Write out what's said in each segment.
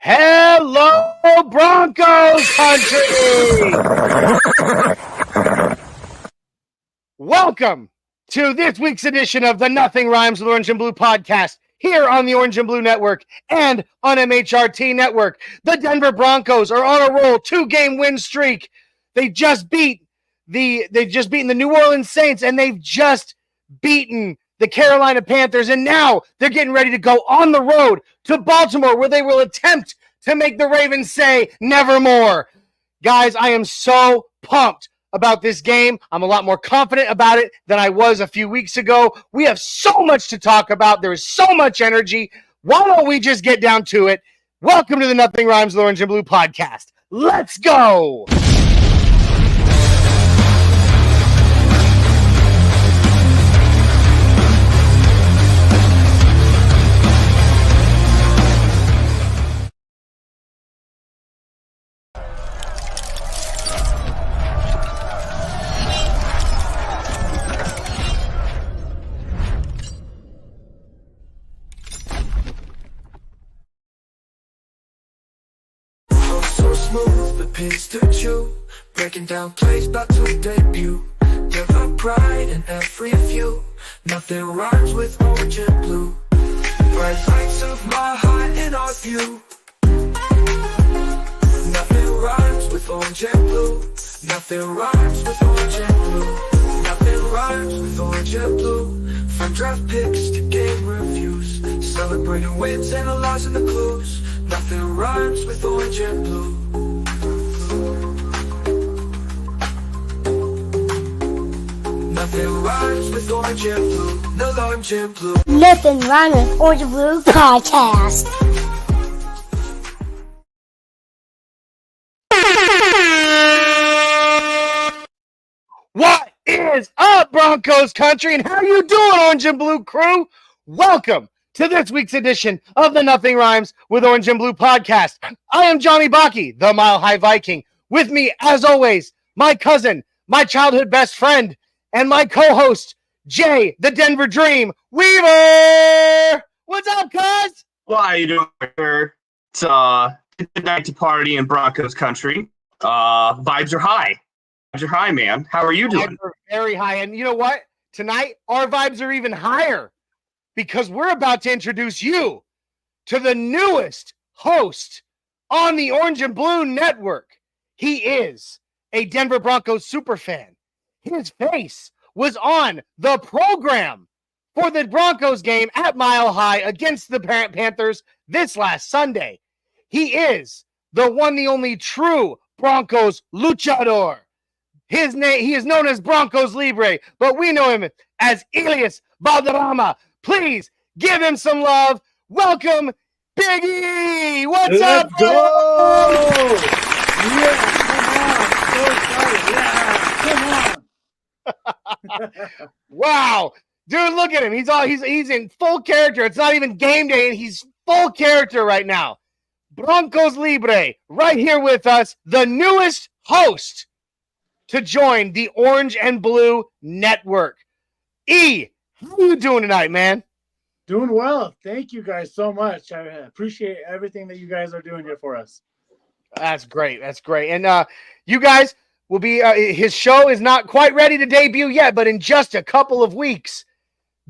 Hello, Broncos Country! Welcome to this week's edition of the Nothing Rhymes with Orange and Blue podcast here on the Orange and Blue Network and on MHRT Network. The Denver Broncos are on a roll, 2-game win streak. They've just beaten the New Orleans Saints, and they've just beaten the Carolina Panthers, and now they're getting ready to go on the road to Baltimore, where they will attempt to make the Ravens say nevermore. Guys, I am so pumped about this game. I'm a lot more confident about it than I was a few weeks ago. We have so much to talk about. There is so much energy. Why don't we just get down to it? Welcome to the Nothing Rhymes with Orange and Blue podcast. Let's go! Smooth, the pins to chew, breaking down plays back to debut. Never pride in every view. Nothing rhymes with orange and blue. Bright lights of my heart in our view. Nothing rhymes with orange and blue. Nothing rhymes with orange and blue. Nothing rhymes with orange and blue. From draft picks to game reviews, celebrating wins and analyzing the clues. Nothing rhymes with orange and blue. Nothing rhymes with orange and blue. No orange and blue. Nothing rhymes with Orange and Blue podcast. What is up, Broncos Country, and how you doing, Orange and Blue crew? Welcome to this week's edition of the Nothing Rhymes with Orange and Blue podcast. I am Johnny Baki, the Mile High Viking. With me, as always, my cousin, my childhood best friend, and my co-host, Jay, the Denver Dream Weaver. What's up, cuz? Well, how you doing, sir? It's a good night to party in Broncos Country. Vibes are high. Vibes are high, man. How are you doing? Vibes are very high, and you know what? Tonight, our vibes are even higher because we're about to introduce you to the newest host on the Orange and Blue Network. He is a Denver Broncos superfan. His face was on the program for the Broncos game at Mile High against the Panthers this last Sunday. He is the one, the only true Broncos luchador. His name, he is known as Broncos Libre, but we know him as Elias Valderrama. Please give him some love. Welcome, Big E. What's up? Let's go! Yeah, come on. Wow, dude, look at him. He's in full character. It's not even game day, and he's full character right now. Broncos Libre, right here with us, the newest host to join the Orange and Blue Network. E, how are you doing tonight, man? Doing well. Thank you guys so much. I appreciate everything that you guys are doing here for us. That's great. That's great. And you guys will be, his show is not quite ready to debut yet, but in just a couple of weeks,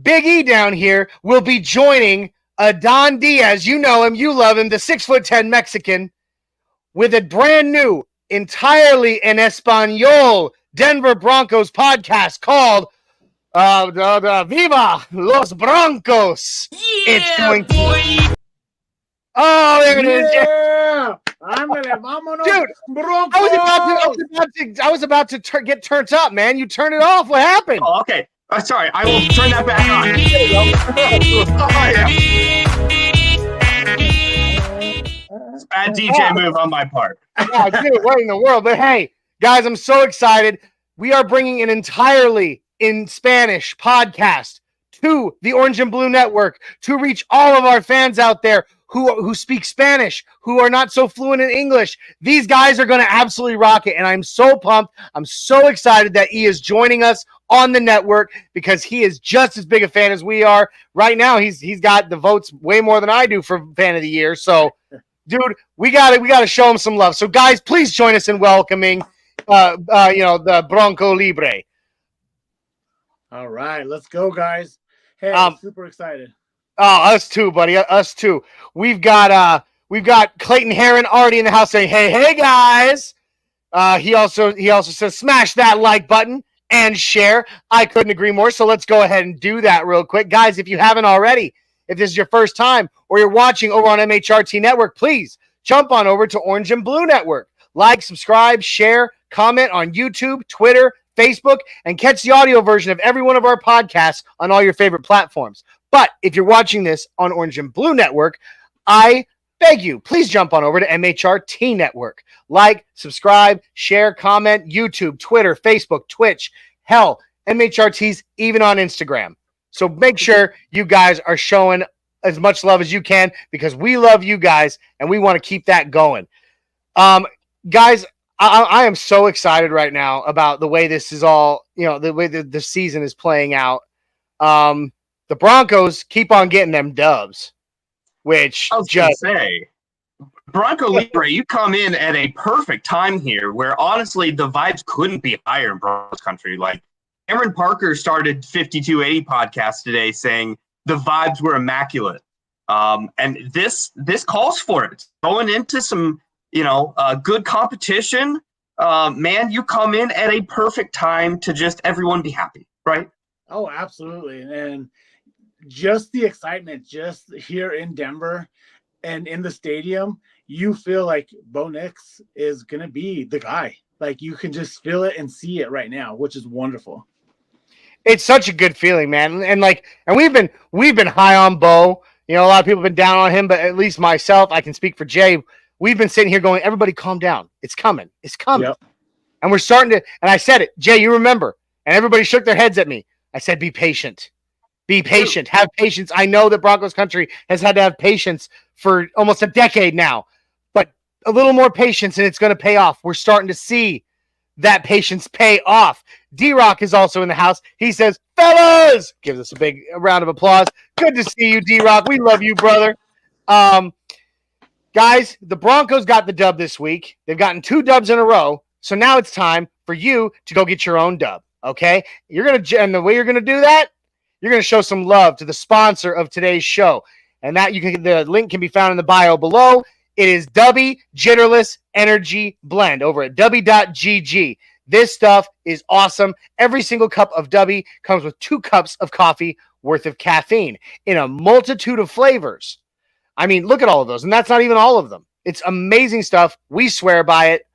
Big E down here will be joining Adon Diaz. You know him, you love him, the 6'10" Mexican, with a brand new, entirely in Espanol Denver Broncos podcast called Viva Los Broncos. Yeah, It's going to. boy. Oh, there it is. Yeah! Vámonos, Dude, Broncos! I was about to get turned up, man. You turned it off. What happened? Oh, okay. Sorry, I will turn that back on. There you go. Oh, yeah. It's a bad DJ move on my part. Oh, dude, what in the world? But hey, guys, I'm so excited. We are bringing an entirely in Spanish podcast to the Orange and Blue Network to reach all of our fans out there who speak Spanish, who are not so fluent in English. These guys are going to absolutely rock it, and I'm so pumped. I'm so excited that he is joining us on the network because he is just as big a fan as we are. Right now, he's got the votes way more than I do for Fan of the Year. So, dude, we gotta show him some love. So, guys, please join us in welcoming, the Bronco Libre. All right, let's go, guys. Hey, super excited. Oh, us too, buddy. Us too. We've got Clayton Heron already in the house saying, "Hey, guys." He also says, "Smash that like button and share." I couldn't agree more. So let's go ahead and do that real quick, guys. If you haven't already, if this is your first time or you're watching over on MHRT Network, please jump on over to Orange and Blue Network. Like, subscribe, share, comment on YouTube, Twitter, Facebook, and catch the audio version of every one of our podcasts on all your favorite platforms. But if you're watching this on Orange and Blue Network, I beg you, please jump on over to MHRT Network. Like, subscribe, share, comment, YouTube, Twitter, Facebook, Twitch, hell, MHRT's even on Instagram. So make sure you guys are showing as much love as you can because we love you guys and we want to keep that going. Guys, I am so excited right now about the way this is all, the way the season is playing out. The Broncos keep on getting them dubs, which I was just say, Bronco Libre, you come in at a perfect time here where honestly the vibes couldn't be higher in Broncos Country. Like Cameron Parker started 5280 podcast today saying the vibes were immaculate. And this calls for it. Going into some, good competition, man, you come in at a perfect time to just everyone be happy, right? Oh, absolutely. And just the excitement just here in Denver and in the stadium, you feel like Bo Nix is going to be the guy. Like you can just feel it and see it right now, which is wonderful. It's such a good feeling, man. And we've been high on Bo. A lot of people have been down on him, but at least myself, I can speak for Jay. We've been sitting here going, everybody calm down. It's coming. It's coming. Yep. And we're starting to, and I said it, Jay, you remember, and everybody shook their heads at me. I said, be patient. Be patient. Have patience. I know that Broncos Country has had to have patience for almost a decade now, but a little more patience and it's going to pay off. We're starting to see that patience pay off. D-Rock is also in the house. He says, fellas, gives us a big round of applause. Good to see you, D-Rock. We love you, brother. Guys, the Broncos got the dub this week. They've gotten 2 dubs in a row. So now it's time for you to go get your own dub. Okay? And the way you're going to do that, you're going to show some love to the sponsor of today's show. And the link can be found in the bio below. It is Dubby Jitterless Energy Blend over at dubby.gg. This stuff is awesome. Every single cup of Dubby comes with 2 cups of coffee worth of caffeine in a multitude of flavors. I mean, look at all of those. And that's not even all of them. It's amazing stuff. We swear by it.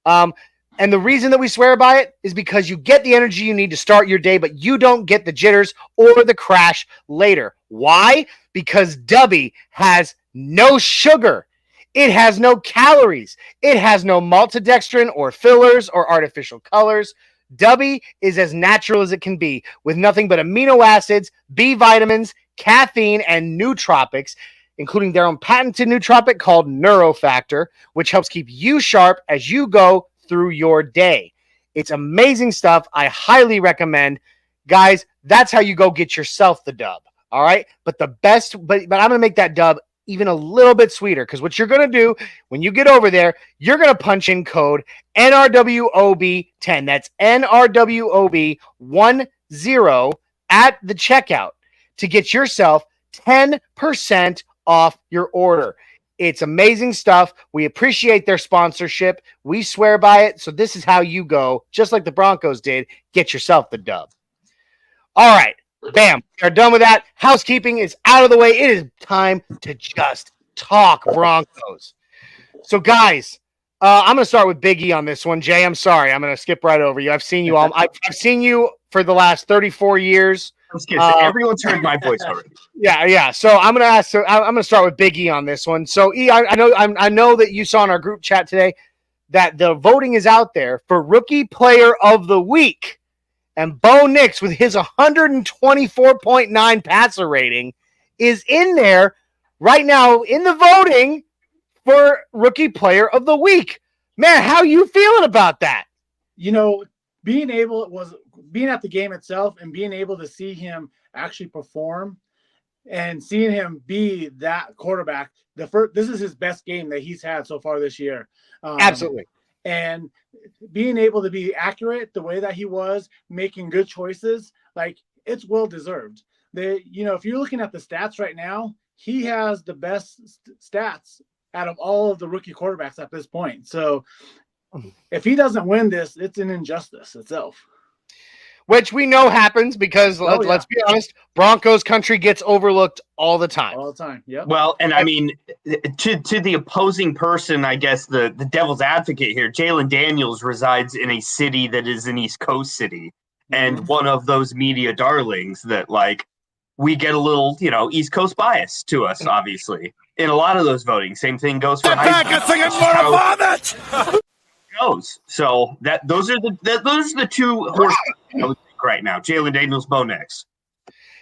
And the reason that we swear by it is because you get the energy you need to start your day, but you don't get the jitters or the crash later. Why? Because Dubby has no sugar. It has no calories. It has no maltodextrin or fillers or artificial colors. Dubby is as natural as it can be with nothing but amino acids, B vitamins, caffeine, and nootropics, including their own patented nootropic called Neurofactor, which helps keep you sharp as you go through your day. It's amazing stuff. I highly recommend. Guys, that's how you go get yourself the dub. All right? But I'm going to make that dub even a little bit sweeter because what you're going to do when you get over there, you're going to punch in code NRWOB10. That's NRWOB10 at the checkout to get yourself 10% off your order. It's amazing stuff. We appreciate their sponsorship. We swear by it. So this is how you go, just like the Broncos did, get yourself the dub. All right. Bam. We are done with that. Housekeeping is out of the way. It is time to just talk Broncos. So, guys, I'm going to start with Big E on this one. Jay, I'm sorry. I'm going to skip right over you. I've seen you all. I've seen you for the last 34 years. Everyone's heard my voice already. Yeah. So I'm going to start with Big E on this one. So, E, I know that you saw in our group chat today that the voting is out there for Rookie Player of the Week. And Bo Nix, with his 124.9 passer rating, is in there right now in the voting for Rookie Player of the Week. Man, how you feeling about that? Being at the game itself and being able to see him actually perform and seeing him be that quarterback, this is his best game that he's had so far this year. Absolutely. And being able to be accurate the way that he was, making good choices, like it's well deserved. If you're looking at the stats right now, he has the best stats out of all of the rookie quarterbacks at this point. So if he doesn't win this, it's an injustice itself. Which we know happens because, let's be honest, Broncos country gets overlooked all the time. All the time, yeah. Well, and I mean, to the opposing person, I guess the devil's advocate here, Jalen Daniels resides in a city that is an East Coast city, and one of those media darlings that, like, we get a little, East Coast bias to us, obviously, in a lot of those voting. Same thing goes for goes. So those are the two horses right now. Jalen Daniels, Bo Nix.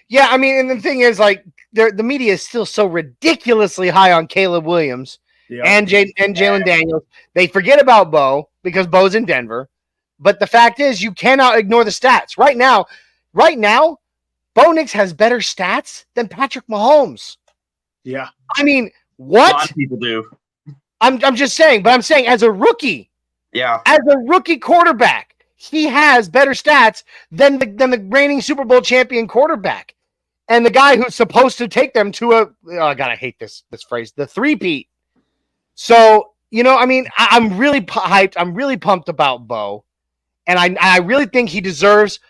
Yeah, I mean, and the thing is, like, the media is still so ridiculously high on Caleb Williams and Jalen Daniels. They forget about Bo because Bo's in Denver. But the fact is, you cannot ignore the stats. Right now, Bo Nix has better stats than Patrick Mahomes. Yeah. I mean, what? A lot of people do. I'm just saying, but I'm saying as a rookie. Yeah. As a rookie quarterback, he has better stats than the reigning Super Bowl champion quarterback. And the guy who's supposed to take them to I hate this phrase, the three-peat. So, I mean, I'm really hyped. I'm really pumped about Bo. And I really think he deserves,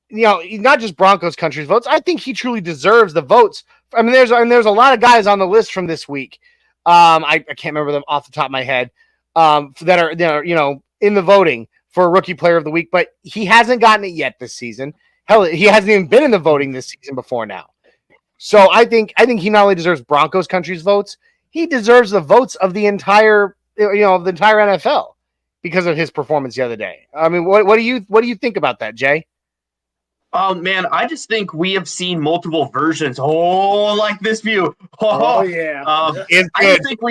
not just Broncos country's votes. I think he truly deserves the votes. I mean, there's a lot of guys on the list from this week. I can't remember them off the top of my head. That are in the voting for a rookie player of the week, but he hasn't gotten it yet this season. Hell, he hasn't even been in the voting this season before now. So I think he not only deserves Broncos country's votes, he deserves the votes of the entire NFL because of his performance the other day. I mean, what do you think about that, Jay? Oh man, I just think we have seen multiple versions. Oh, like this view. Oh yeah. I just think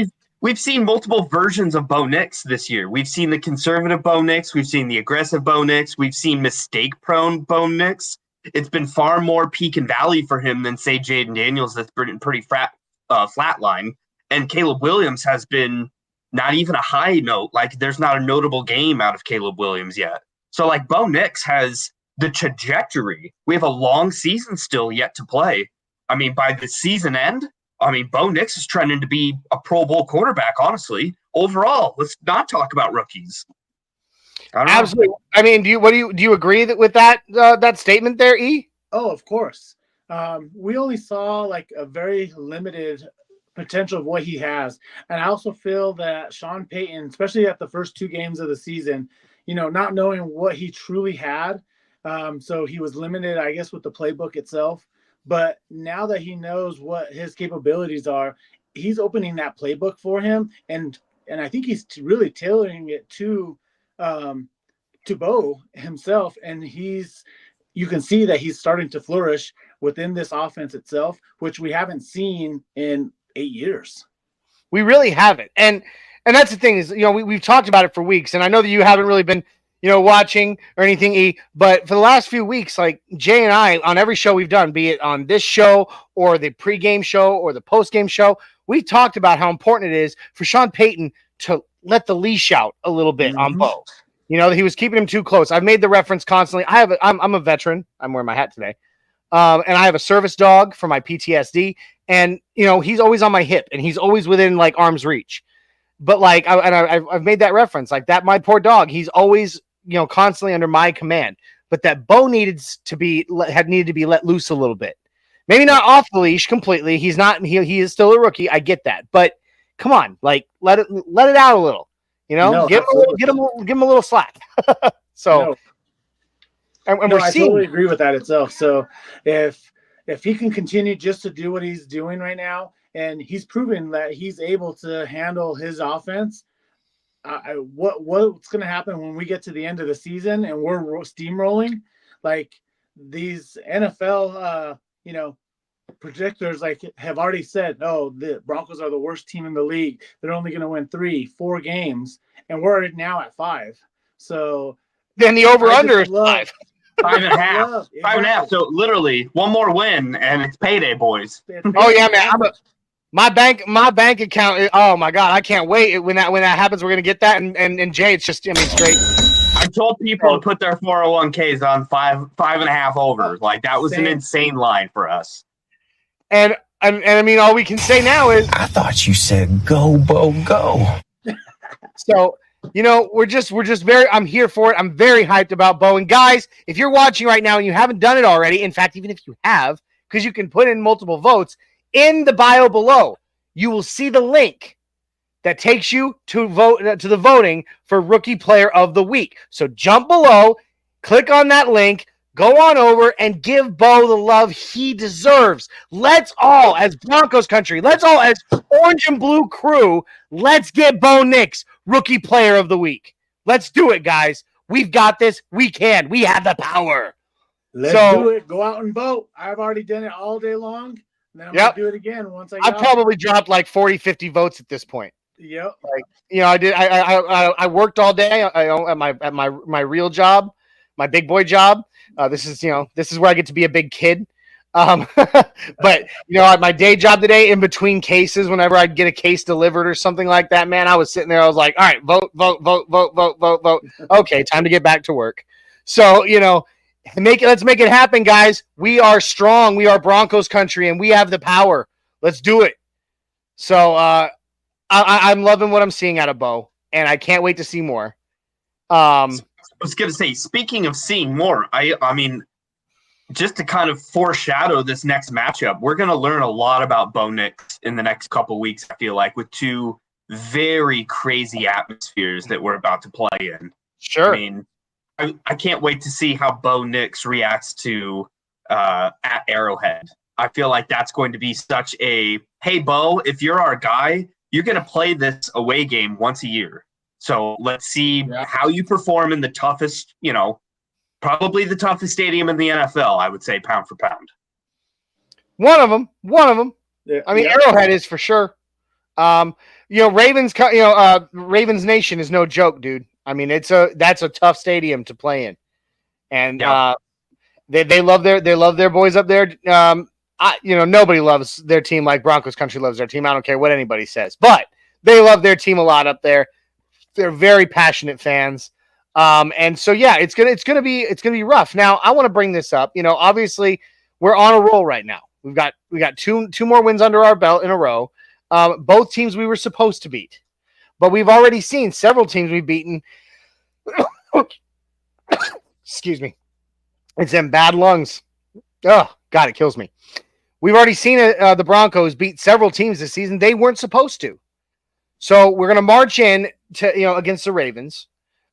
we've seen multiple versions of Bo Nix this year. We've seen the conservative Bo Nix. We've seen the aggressive Bo Nix. We've seen mistake-prone Bo Nix. It's been far more peak and valley for him than, say, Jaden Daniels that's been pretty flatline. And Caleb Williams has been not even a high note. Like, there's not a notable game out of Caleb Williams yet. So, like, Bo Nix has the trajectory. We have a long season still yet to play. I mean, by the season end, Bo Nix is trending to be a Pro Bowl quarterback, honestly. Overall, let's not talk about rookies. Absolutely. I mean, do you agree with that statement there, E? Oh, of course. We only saw like a very limited potential of what he has. And I also feel that Sean Payton, especially at the first two games of the season, not knowing what he truly had. So he was limited, I guess, with the playbook itself. But now that he knows what his capabilities are, he's opening that playbook for him, and I think he's really tailoring it to Bo himself. And you can see that he's starting to flourish within this offense itself, which we haven't seen in 8 years. We really haven't, and that's the thing is, we've talked about it for weeks, and I know that you haven't really been watching or anything, E, but for the last few weeks, like Jay and I, on every show we've done, be it on this show or the pregame show or the postgame show, we talked about how important it is for Sean Payton to let the leash out a little bit on Bo. He was keeping him too close. I've made the reference constantly. I'm a veteran. I'm wearing my hat today. And I have a service dog for my PTSD, and he's always on my hip and he's always within like arm's reach. But like, I've made that reference, like that, my poor dog, he's always, constantly under my command, but that Bo needed to be let loose a little bit. Maybe not off the leash completely. He's not, he is still a rookie. I get that, but come on, like let it out a little, give him a little slack. So, and we're I seeing, totally agree with that itself. So if he can continue just to do what he's doing right now, and he's proven that he's able to handle his offense, what's going to happen when we get to the end of the season and we're steamrolling? Like these NFL, projectors have already said, oh, the Broncos are the worst team in the league. They're only going to win 3-4 games, and we're now at 5. So then the over under is 5. 5.5. 5.5. So literally one more win and it's payday, boys. Oh yeah, man. My bank account. Oh my god, I can't wait when that happens. We're gonna get that, and Jay, it's just it's great. I told people to put their 401ks on 5.5 over. Like that was an insane line for us. And I mean, all we can say now is I thought you said go, Bo, go. So, we're just very, I'm here for it. I'm very hyped about Bo. And guys, if you're watching right now and you haven't done it already, in fact, even if you have, because you can put in multiple votes, in the bio below, you will see the link that takes you to the voting for Rookie Player of the Week. So jump below, click on that link, go on over and give Bo the love he deserves. Let's all, as Broncos Country, let's all, as Orange and Blue crew, let's get Bo Nix Rookie Player of the Week. Let's do it, guys. We've got this. We can. We have the power. Let's do it. Go out and vote. I've already done it all day long. And then I'm going to do it again once I I've probably dropped like 40, 50 votes at this point. Yep. I did. I worked all day at my real job, my big boy job. This is where I get to be a big kid. But my day job today, in between cases, whenever I'd get a case delivered or something like that, man, I was sitting there. I was like, all right, vote. Okay, time to get back to work. So let's make it happen, guys. We are strong. We are Broncos Country, and we have the power. Let's do it. So I'm loving what I'm seeing out of Bo, and I can't wait to see more. I was going to say, speaking of seeing more, I mean, just to kind of foreshadow this next matchup, we're going to learn a lot about Bo Nix in the next couple weeks, I feel like, with two very crazy atmospheres that we're about to play in. Sure. I mean, I can't wait to see how Bo Nix reacts to at Arrowhead. I feel like that's going to be such a, hey, Bo, if you're our guy, you're going to play this away game once a year. So let's see how you perform in the toughest, probably the toughest stadium in the NFL, I would say, pound for pound. One of them. Yeah, I mean, Arrowhead is for sure. Ravens Nation is no joke, dude. I mean, that's a tough stadium to play in. And they love their boys up there. Nobody loves their team like Broncos Country loves their team. I don't care what anybody says, but they love their team a lot up there. They're very passionate fans. And so, it's gonna be rough. Now, I want to bring this up. Obviously, we're on a roll right now. We got two more wins under our belt in a row. Both teams we were supposed to beat, but we've already seen several teams we've beaten. Excuse me. It's them bad lungs. Oh God, it kills me. We've already seen the Broncos beat several teams this season they weren't supposed to. So we're going to march in to against the Ravens,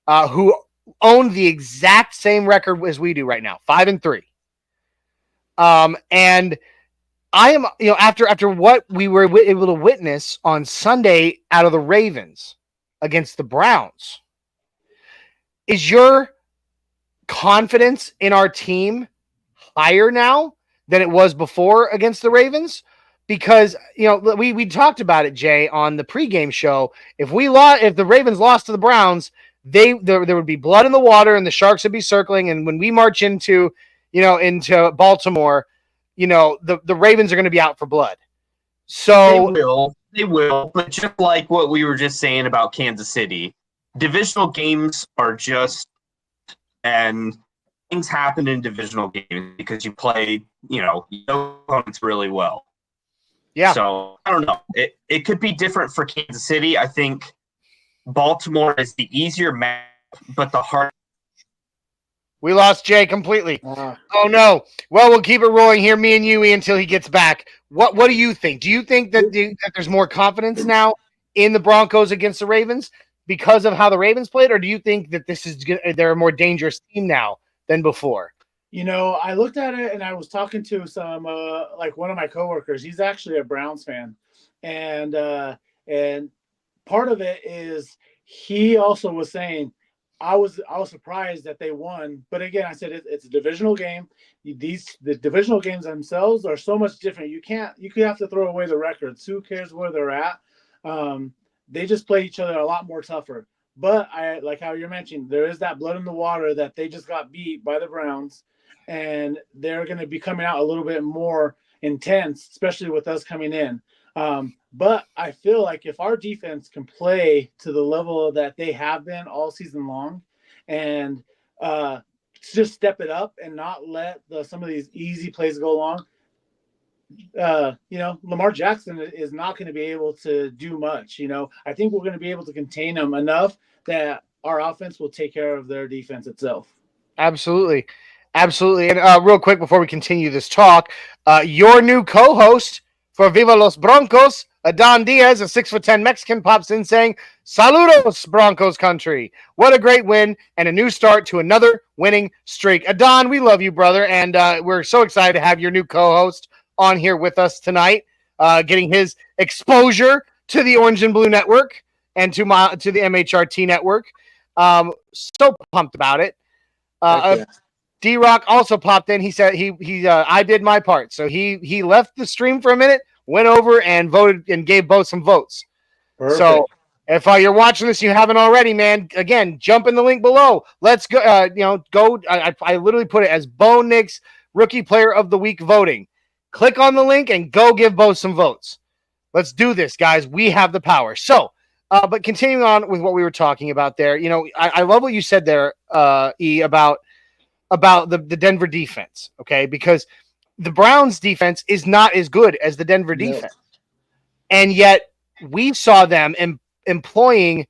who own the exact same record as we do right now, 5-3. And I am, after what we were able to witness on Sunday out of the Ravens against the Browns, is your confidence in our team higher now than it was before against the Ravens? Because we talked about it, Jay, on the pregame show. If the Ravens lost to the Browns, there would be blood in the water, and the Sharks would be circling. And when we march into Baltimore, the Ravens are going to be out for blood. So they will. But just like what we were just saying about Kansas City, divisional games are just, and things happen in divisional games because you play, opponents really well. Yeah. So I don't know. It could be different for Kansas City. I think Baltimore is the easier map, but the hard. We lost Jay completely. Oh no. Well, we'll keep it rolling here, me and you, until he gets back. What do you think? Do you think that there's more confidence now in the Broncos against the Ravens because of how the Ravens played, or do you think that they're a more dangerous team now than before? I looked at it and I was talking to some one of my coworkers. He's actually a Browns fan, and part of it is he also was saying I was surprised that they won, but again, I said it's a divisional game. The divisional games themselves are so much different. You could have to throw away the records. Who cares where they're at? They just play each other a lot more tougher. But I like how you're mentioning there is that blood in the water that they just got beat by the Browns, and they're going to be coming out a little bit more intense, especially with us coming in. But I feel like if our defense can play to the level that they have been all season long, and just step it up and not let some of these easy plays go long, Lamar Jackson is not going to be able to do much. I think we're going to be able to contain them enough that our offense will take care of their defense itself. Absolutely. Absolutely. And real quick before we continue this talk, your new co-host for Viva Los Broncos, Adon Diaz, a 6'10" Mexican, pops in saying, "Saludos, Broncos Country." What a great win and a new start to another winning streak. Adon, we love you, brother, and we're so excited to have your new co-host on here with us tonight, getting his exposure to the Orange and Blue Network and to the MHRT Network. So pumped about it. D-Rock also popped in. He said I did my part. So he left the stream for a minute, went over and voted and gave both some votes. Perfect. So if you're watching this, you haven't already, man, again, jump in the link below. Let's go. Go. I literally put it as Bo Nix Rookie Player of the Week voting. Click on the link and go give Bo some votes. Let's do this, guys. We have the power. So, but continuing on with what we were talking about there, I love what you said there, E, about the Denver defense, okay? Because the Browns defense is not as good as the Denver defense. And yet we saw them employing,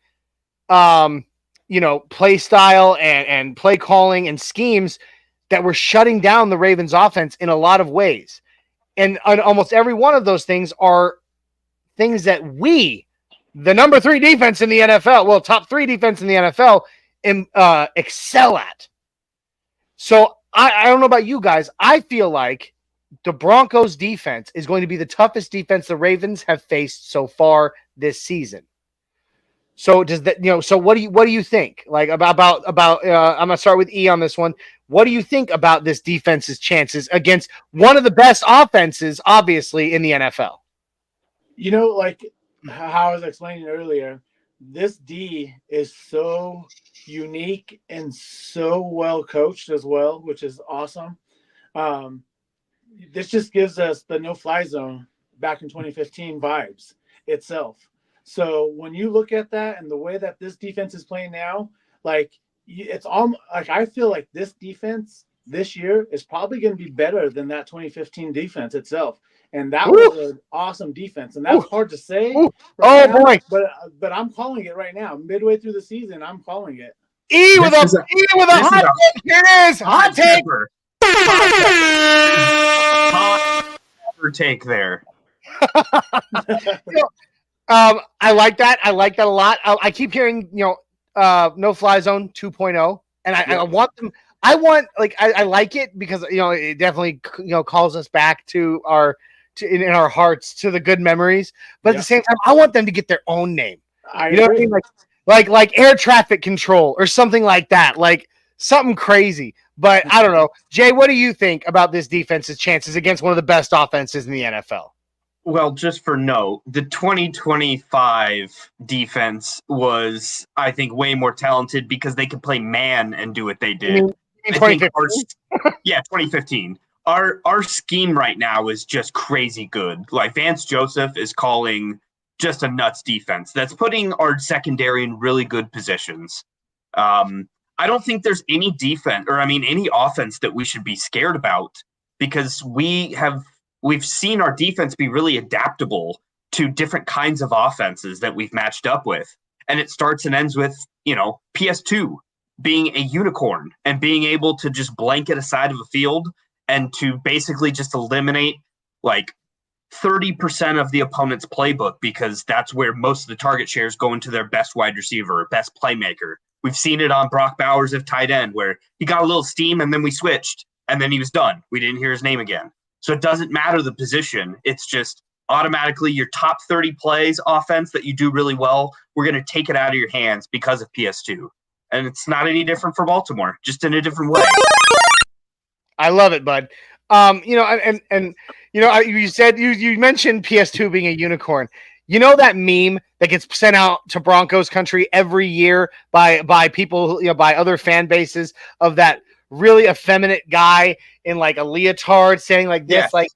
play style and play calling and schemes that were shutting down the Ravens offense in a lot of ways. And almost every one of those things are things that the number 3 defense in the NFL, well, top 3 defense in the NFL, excel at. So I don't know about you guys. I feel like the Broncos defense is going to be the toughest defense the Ravens have faced so far this season. So does that, so what do you think? Like about I'm going to start with E on this one. What do you think about this defense's chances against one of the best offenses, obviously, in the NFL? Like how I was explaining earlier, this D is so unique and so well coached as well, which is awesome. This just gives us the no-fly zone back in 2015 vibes itself. So when you look at that and the way that this defense is playing now, like it's all like I feel like this defense this year is probably going to be better than that 2015 defense itself. And that was an awesome defense. And that's hard to say. Right now, boy. But I'm calling it right now. Midway through the season, I'm calling it. E with a hot take. Here it is. Hot take. Hot take there. I like that. I like that a lot. I keep hearing, no fly zone 2.0, and I want them. I like it because it definitely calls us back to in our hearts to the good memories. But at the same time, I want them to get their own name. I know what I mean? Like air traffic control or something like that. Like something crazy. But I don't know. Jay, what do you think about this defense's chances against one of the best offenses in the NFL? Well, just for note, the 2025 defense was, I think, way more talented because they could play man and do what they did. In 2015? 2015. Our scheme right now is just crazy good. Like Vance Joseph is calling just a nuts defense that's putting our secondary in really good positions. I don't think there's any defense any offense that we should be scared about because we've seen our defense be really adaptable to different kinds of offenses that we've matched up with. And it starts and ends with, PS2 being a unicorn and being able to just blanket a side of a field and to basically just eliminate like 30% of the opponent's playbook because that's where most of the target shares go into their best wide receiver, best playmaker. We've seen it on Brock Bowers of tight end where he got a little steam and then we switched and then he was done. We didn't hear his name again. So it doesn't matter the position. It's just automatically your top 30 plays offense that you do really well, we're going to take it out of your hands because of PS2. And it's not any different for Baltimore, just in a different way. I love it, bud. You said you mentioned PS2 being a unicorn. You know that meme that gets sent out to Broncos Country every year by people, by other fan bases, of that really effeminate guy in like a leotard saying like this, Yes. like,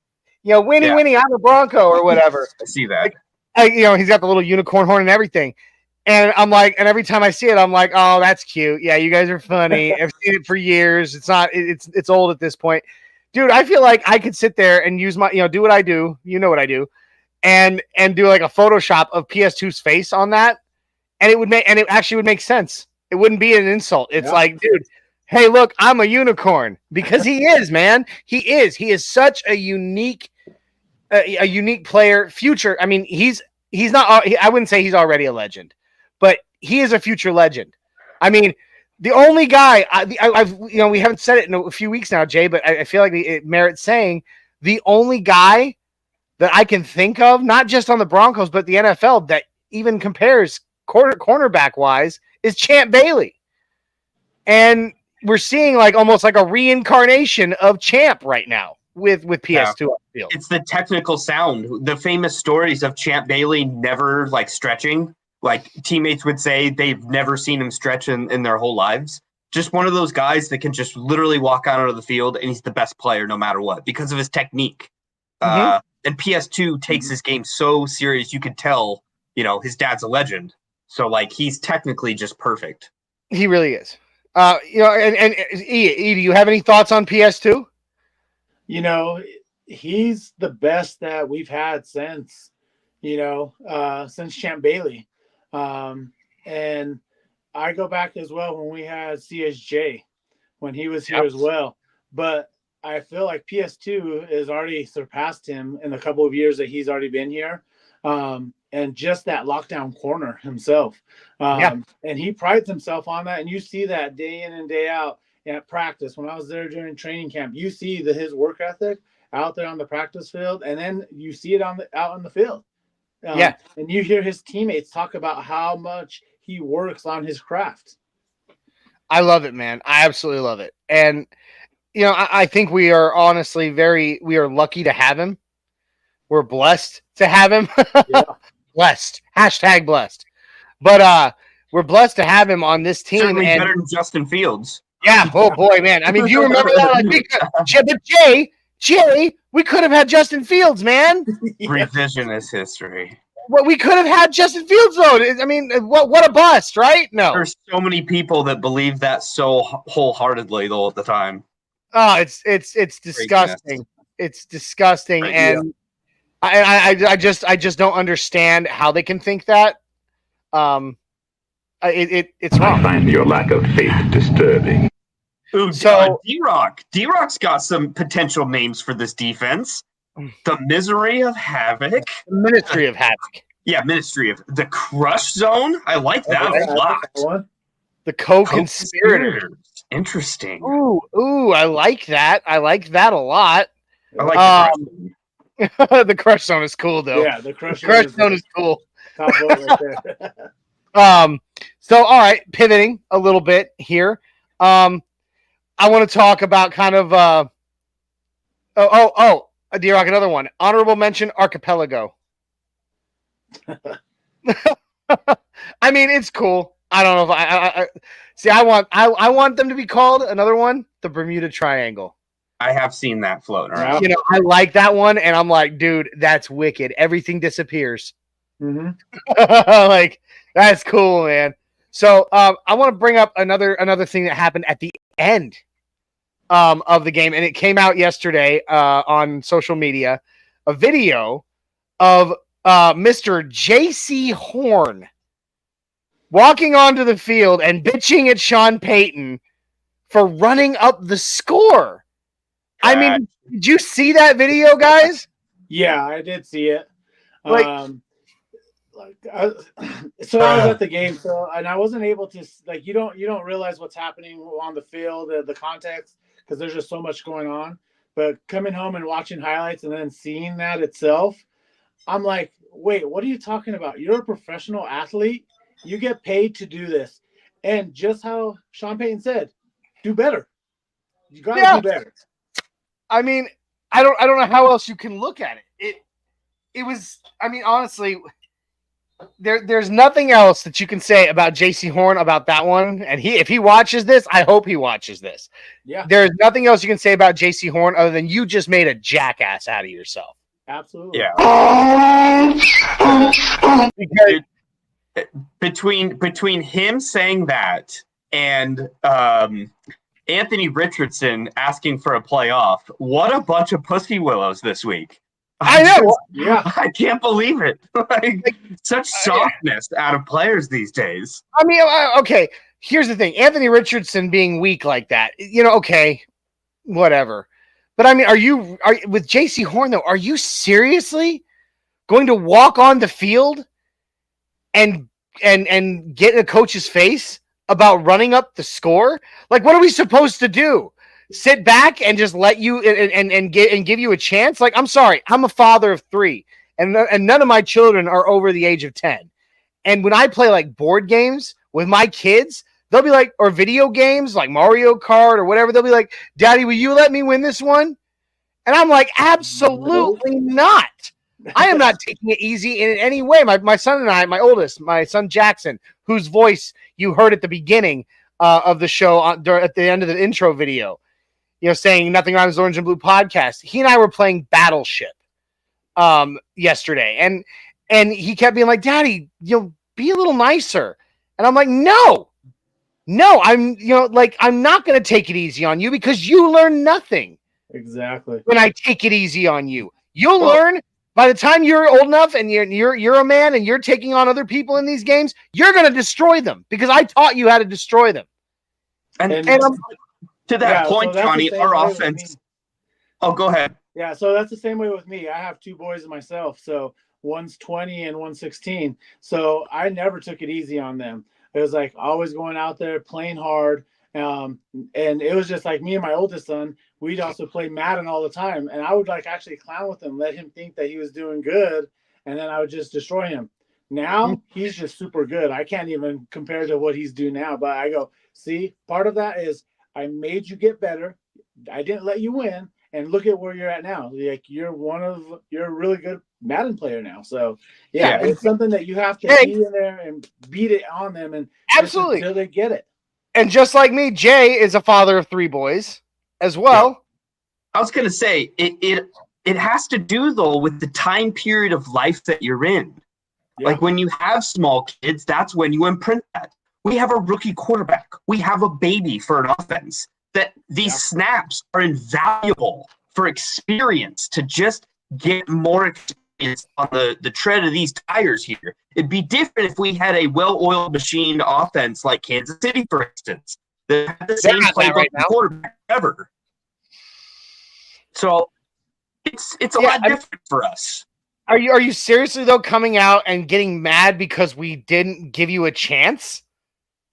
Winnie, Yeah. Winnie, I'm a Bronco or whatever. I see that. He's got the little unicorn horn and everything. And I'm like, and every time I see it, I'm like, oh, that's cute. Yeah, you guys are funny. I've seen it for years. It's old at this point. Dude, I feel like I could sit there and use my, do what I do. You know what I do. And do like a Photoshop of PS2's face on that. And it actually would make sense. It wouldn't be an insult. It's like, dude, hey, look, I'm a unicorn, because he is, man. He is such a unique player. Future. I mean, he's not, I wouldn't say he's already a legend, but he is a future legend. I mean, the only guy I've we haven't said it in a few weeks now, Jay, but I feel like it merits saying, the only guy that I can think of, not just on the Broncos, but the NFL, that even compares cornerback wise, is Champ Bailey. And we're seeing like almost like a reincarnation of Champ right now with PS2 on the field. It's the technical sound. The famous stories of Champ Bailey never like stretching. Like teammates would say they've never seen him stretch in their whole lives. Just one of those guys that can just literally walk out onto the field and he's the best player no matter what because of his technique. And PS2 takes his game so serious, you could tell, his dad's a legend. So like he's technically just perfect. He really is. And E, do you have any thoughts on PS2? He's the best that we've had since Champ Bailey. And I go back as well when we had CSJ, when he was here as well. But I feel like PS2 has already surpassed him in the couple of years that he's already been here. And just that lockdown corner himself. And he prides himself on that. And you see that day in and day out at practice. When I was there during training camp, you see his work ethic out there on the practice field. And then you see it out on the field. And you hear his teammates talk about how much he works on his craft. I love it, man. I absolutely love it. And, I think we are honestly we are lucky to have him. We're blessed to have him. Blessed. # blessed. But we're blessed to have him on this team. Certainly better than Justin Fields. Yeah. Oh boy, man. I mean, do you remember that? Jay, we could have had Justin Fields, man. Revisionist history. Well, we could have had Justin Fields, though. I mean, what a bust, right? No. There's so many people that believe that so wholeheartedly, though, at the time. Oh, it's disgusting. It's disgusting, and I just don't understand how they can think that. It's wrong. I find your lack of faith disturbing. Ooh, so D-Rock. D-Rock's got some potential names for this defense. The Misery of Havoc. The Ministry of Havoc. Yeah, Ministry of the Crush Zone. I like that a lot. The Co-Conspirators. Interesting. Ooh, I like that. I like that a lot. I like the Crush Zone is cool, though. Yeah, the Crush Zone is cool. Top vote right there. So, all right, pivoting a little bit here. I want to talk about kind of D-Rock, another one. Honorable mention, Archipelago. I mean, it's cool. I don't know if I see. I want them to be called another one, the Bermuda Triangle. I have seen that floating around. I like that one, and I'm like, dude, that's wicked. Everything disappears. Mm-hmm. Like, that's cool, man. So I want to bring up another thing that happened at the end of the game, and it came out yesterday on social media, a video of Mr. J.C. Horn walking onto the field and bitching at Sean Payton for running up the score. I mean, did you see that video, guys? Yeah, I did see it. Like, I was at the game, and I wasn't able to you don't realize what's happening on the field, the context, because there's just so much going on. But coming home and watching highlights and then seeing that itself, I'm like, wait, what are you talking about? You're a professional athlete. You get paid to do this. And just how Sean Payton said, do better. You got to do better. I mean, I don't know how else you can look at it. It was, I mean, honestly, There's nothing else that you can say about JC Horn about that one. And if he watches this, I hope he watches this. Yeah, There's nothing else you can say about JC Horn other than you just made a jackass out of yourself. absolutely. Yeah. Because Between him saying that and Anthony Richardson asking for a playoff, what a bunch of pussy willows this week. I know. Yeah. I can't believe it. Like, such softness out of players these days. I mean, okay, here's the thing. Anthony Richardson being weak like that, okay, whatever. But I mean, are you with JC Horn though, are you seriously going to walk on the field and get in a coach's face about running up the score? Like, what are we supposed to do? Sit back and just let you and give you a chance? Like, I'm sorry, I'm a father of 3, and none of my children are over the age of 10. And when I play like board games with my kids, they'll be like, or video games like Mario Kart or whatever, they'll be like, "Daddy, will you let me win this one?" And I'm like, absolutely not. I am not taking it easy in any way. My son and I, my oldest, my son Jackson, whose voice you heard at the beginning of the show at the end of the intro video, saying Nothing Rhymes with Orange and Blue podcast. He and I were playing Battleship yesterday, and he kept being like, "Daddy, be a little nicer." And I'm like, no, I'm not going to take it easy on you because you learn nothing. Exactly. When I take it easy on you, you'll learn. By the time you're old enough and you're a man and you're taking on other people in these games, you're going to destroy them because I taught you how to destroy them. And to that point, Johnny, our offense. Oh, go ahead. Yeah, so that's the same way with me. I have 2 boys myself, so one's 20 and one's 16. So I never took it easy on them. It was like always going out there playing hard. And it was just like me and my oldest son, we'd also play Madden all the time. And I would actually clown with him, let him think that he was doing good. And then I would just destroy him. Now he's just super good. I can't even compare to what he's doing now. But I go, see, part of that is I made you get better. I didn't let you win. And look at where you're at now. Like you're a really good Madden player now. So yeah, it's something that you have to be in there and beat it on them and absolutely until they get it. And just like me, Jay is a father of 3 boys as well. Yeah. I was going to say it has to do though with the time period of life that you're in. Yeah. Like when you have small kids, that's when you imprint that. We have a rookie quarterback. We have a baby for an offense. That these snaps are invaluable for experience to just get more experience on the tread of these tires here. It'd be different if we had a well-oiled machine offense like Kansas City, for instance, that had the same playbook quarterback ever. So it's a lot different for us. Are you seriously though coming out and getting mad because we didn't give you a chance?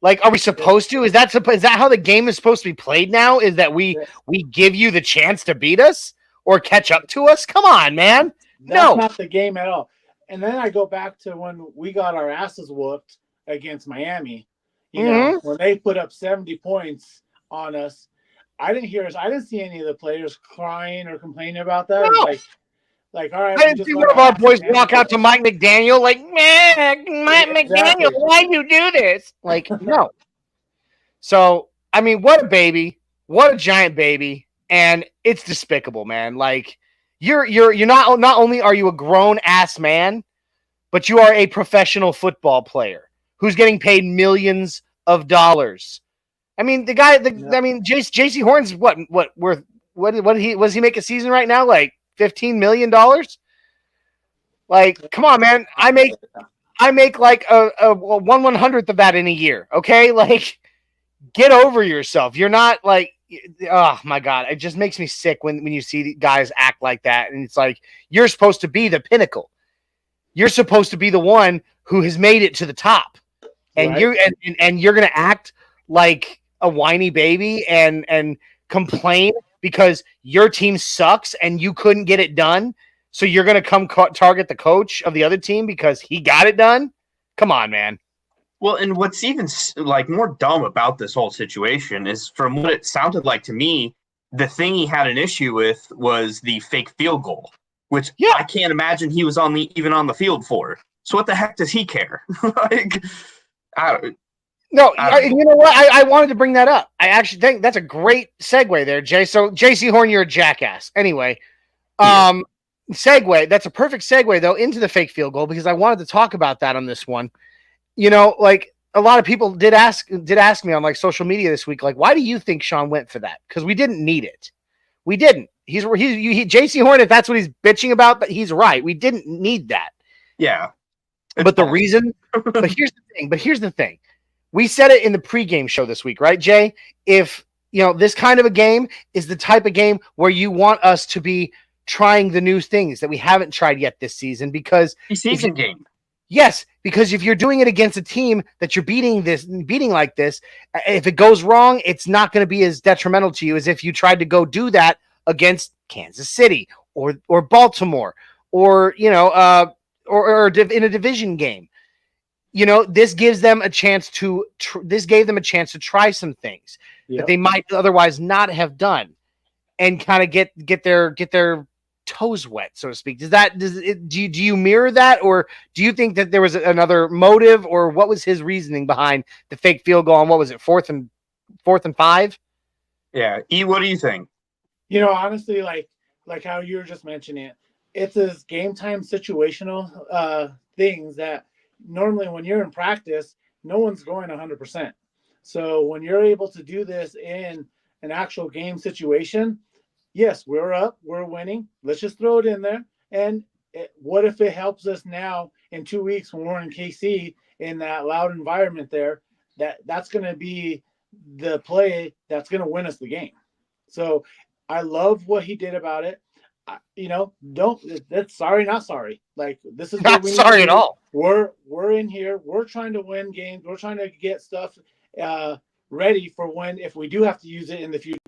Like, are we supposed to? Is that how the game is supposed to be played now? Is that we give you the chance to beat us or catch up to us? Come on, man. That's not the game at all. And then I go back to when we got our asses whooped against Miami. You know, when they put up 70 points on us, I didn't see any of the players crying or complaining about that. No. Like, all right. I didn't see one of our boys walk out to Mike McDaniel like, "Man, Mike McDaniel, why you do this?" Like, no. So, I mean, what a baby. What a giant baby. And it's despicable, man. Like, you're not only are you a grown ass man, but you are a professional football player who's getting paid millions of dollars. I mean, the guy, JC Horn's what does he make a season right now? Like $15 million? Like, come on, man. I make like a 1/100th of that in a year. Okay. Like, get over yourself. You're not like, oh my God. It just makes me sick when you see guys act like that. And it's like, you're supposed to be the pinnacle. You're supposed to be the one who has made it to the top. And you're going to act like a whiny baby and complain because your team sucks and you couldn't get it done. So you're going to come target the coach of the other team because he got it done. Come on, man. Well, and what's even like more dumb about this whole situation is, from what it sounded like to me, the thing he had an issue with was the fake field goal, which I can't imagine he was even on the field for. So what the heck does he care? Like, you know what? I wanted to bring that up. I actually think that's a great segue there, Jay. So JC Horn, you're a jackass. Anyway, segue. That's a perfect segue though into the fake field goal because I wanted to talk about that on this one. You know, like a lot of people did ask me on like social media this week, like, why do you think Sean went for that? Because we didn't need it. We didn't. He's JC Horn. If that's what he's bitching about, but he's right. We didn't need that. Yeah. But the reason. But here's the thing. We said it in the pregame show this week, right, Jay? If this kind of a game is the type of game where you want us to be trying the new things that we haven't tried yet this season, because season game. Yes, because if you're doing it against a team that you're beating like this, if it goes wrong, it's not going to be as detrimental to you as if you tried to go do that against Kansas City or Baltimore or in a division game. This gives them a chance to. This gave them a chance to try some things that they might otherwise not have done, and kind of get their toes wet, so to speak. Do you mirror that, or do you think that there was another motive, or what was his reasoning behind the fake field goal on what was it, fourth and 5? Yeah, what do you think? Honestly, like how you were just mentioning it, it's this game time situational things that normally when you're in practice, no one's going 100%. So when you're able to do this in an actual game situation, yes, we're up, we're winning. Let's just throw it in there. And what if it helps us now in 2 weeks when we're in KC in that loud environment there? That's going to be the play that's going to win us the game. So I love what he did about it. That's sorry, not sorry. Like, this is not sorry at all. We're in here. We're trying to win games. We're trying to get stuff ready for if we do have to use it in the future.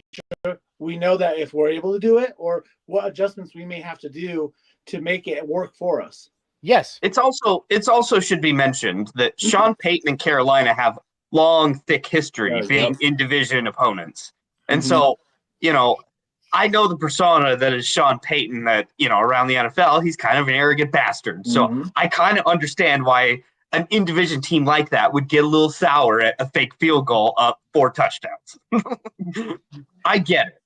We know that if we're able to do it, or what adjustments we may have to do to make it work for us. Yes. It's also should be mentioned that Sean Payton and Carolina have long, thick history being in division opponents. And so, I know the persona that is Sean Payton that, around the NFL, he's kind of an arrogant bastard. So I kind of understand why an in-division team like that would get a little sour at a fake field goal up 4 touchdowns. I get it.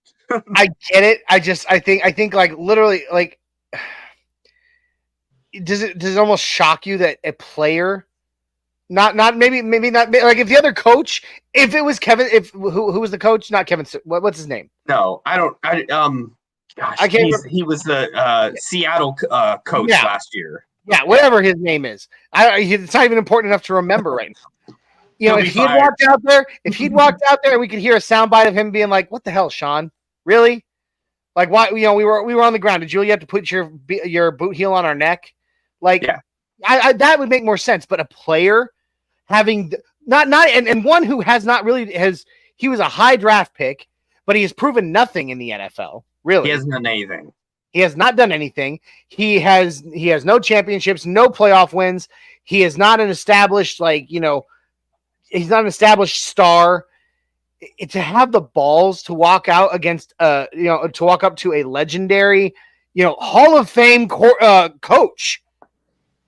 I get it. I think like literally, like, does it almost shock you that a player, maybe not, like if the other coach, if it was Kevin, who was the coach? Not Kevin. What's his name? No, I don't. He was the Seattle coach last year. Yeah, whatever his name is. It's not even important enough to remember right now. If he'd walked out there, and we could hear a soundbite of him being like, "What the hell, Sean? Really? Like, why? We were on the ground. Did you have to put your boot heel on our neck? Like, that would make more sense. But a player having and one who has not really he was a high draft pick, but he has proven nothing in the NFL. Really, he hasn't done anything. He has not done anything. He has no championships, no playoff wins. He is not an established, he's not an established star. To have the balls to walk out against, to walk up to a legendary, Hall of Fame coach,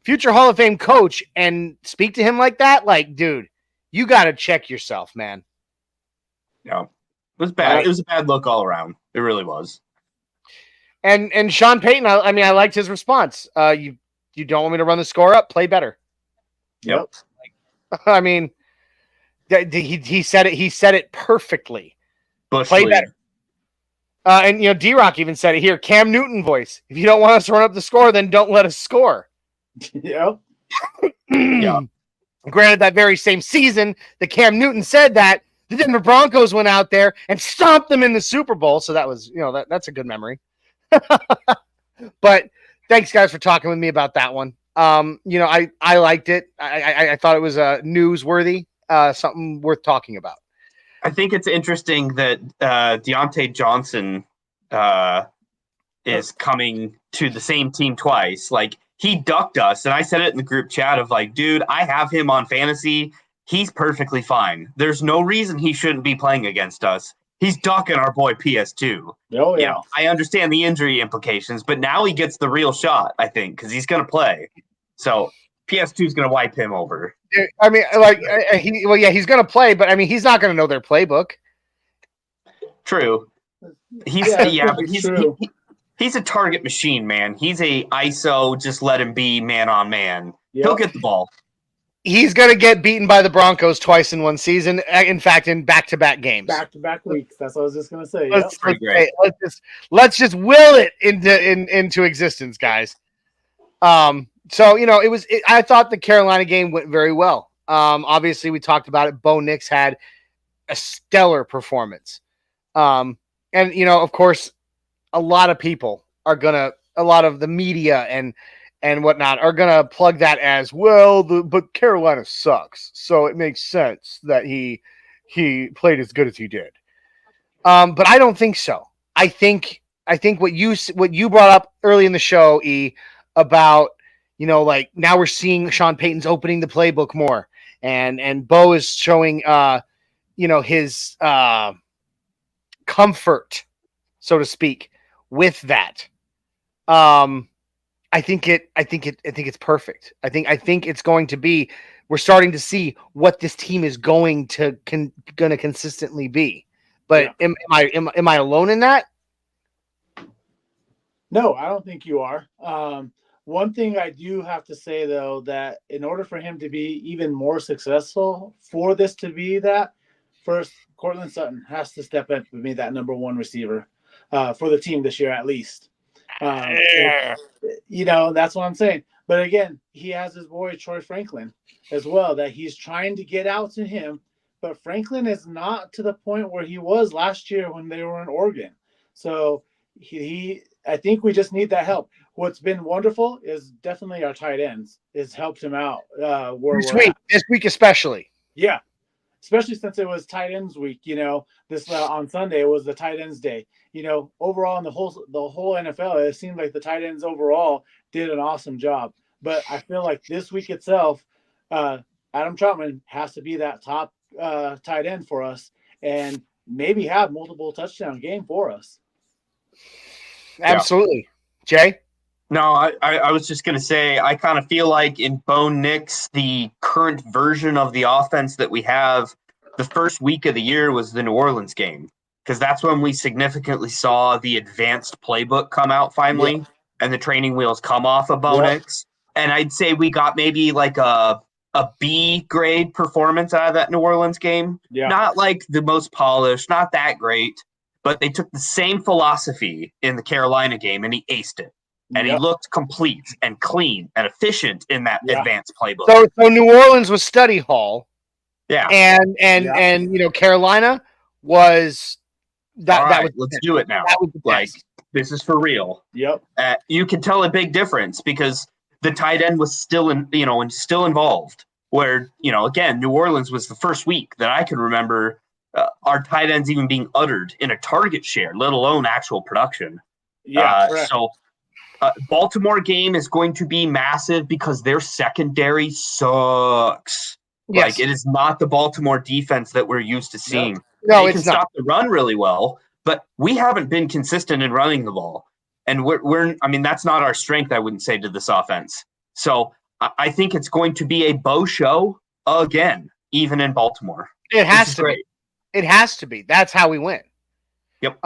future Hall of Fame coach, and speak to him like that, like, dude, you got to check yourself, man. No, it was bad. It was a bad look all around. It really was. And Sean Payton, I liked his response. You don't want me to run the score up? Play better. Yep. I mean, he said it. He said it perfectly. Play better. And D-Rock even said it here. Cam Newton voice. If you don't want us to run up the score, then don't let us score. Yep. Yeah. Granted, that very same season that Cam Newton said that, the Denver Broncos went out there and stomped them in the Super Bowl. So that was, that's a good memory. But thanks, guys, for talking with me about that one. I liked it. I thought it was newsworthy, something worth talking about. I think it's interesting that Deontay Johnson is coming to the same team twice. Like, he ducked us, and I said it in the group chat of like, dude, I have him on fantasy. He's perfectly fine. There's no reason he shouldn't be playing against us. He's ducking our boy PS2. Oh, yeah. I understand the injury implications, but now he gets the real shot, I think, because he's going to play. So PS2 is going to wipe him over. I mean, he's going to play, but I mean, he's not going to know their playbook. True. He's a target machine, man. He's a ISO. Just let him be man on man. Yep. He'll get the ball. He's going to get beaten by the Broncos twice in one season. In fact, in back-to-back games, back-to-back weeks. That's what I was just going to say. Let's just will it into existence, guys. So I thought the Carolina game went very well. Obviously, we talked about it. Bo Nix had a stellar performance. And of course, a lot of the media and whatnot are gonna plug that as well. But Carolina sucks, so it makes sense that he played as good as he did. But I don't think so. I think what you brought up early in the show, about now we're seeing Sean Payton's opening the playbook more, and Bo is showing his comfort, so to speak, with that. I think it's perfect. I think it's going to be. We're starting to see what this team is going to consistently be. But am I alone in that? No, I don't think you are. One thing I do have to say, though, that in order for him to be even more successful, for this to be that, first, Cortland Sutton has to step up and be that number one receiver for the team this year, at least. That's what I'm saying. But again, he has his boy Troy Franklin as well, that he's trying to get out to him. But Franklin is not to the point where he was last year when they were in Oregon. So I think we just need that help. What's been wonderful is definitely our tight ends. It's helped him out. This week especially. Yeah, especially since it was tight ends week. This on Sunday it was the tight ends day. Overall in the whole NFL, it seemed like the tight ends overall did an awesome job. But I feel like this week itself, Adam Troutman has to be that top tight end for us, and maybe have multiple touchdown game for us. Absolutely. Jay? No, I was just going to say, I kind of feel like in Bo Nix, the current version of the offense that we have, the first week of the year was the New Orleans game, because that's when we significantly saw the advanced playbook come out finally, and the training wheels come off of Bo Nix. And I'd say we got maybe like a B grade performance out of that New Orleans game. Yeah. Not like the most polished, not that great, but they took the same philosophy in the Carolina game and he aced it. And he looked complete and clean and efficient in that advanced playbook. So New Orleans was study hall. Yeah. And Carolina was that. All right, that was, let's do it now. Like, this is for real. Yep. You can tell a big difference because the tight end was still still involved. Where, again, New Orleans was the first week that I can remember our tight ends even being uttered in a target share, let alone actual production. Yeah. Baltimore game is going to be massive because their secondary sucks. Yes. Like, it is not the Baltimore defense that we're used to seeing. No, they it's can stop the run really well, but we haven't been consistent in running the ball. And that's not our strength, I wouldn't say, to this offense. So I think it's going to be a Bo show again, even in Baltimore. It has to be. It has to be. That's how we win. Yep.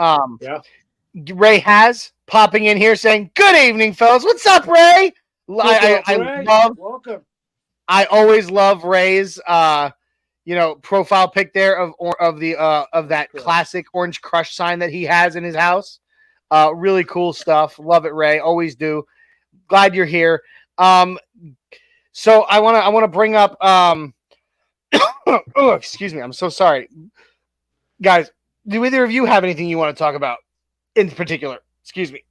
Ray has popping in here saying, "Good evening, fellas. What's up, Ray?" Welcome. I always love Ray's profile pic there of that classic Orange Crush sign that he has in his house. Really cool stuff. Love it, Ray. Always do. Glad you're here. So I want to bring up oh, excuse me. I'm so sorry. Guys, do either of you have anything you want to talk about in particular? Excuse me.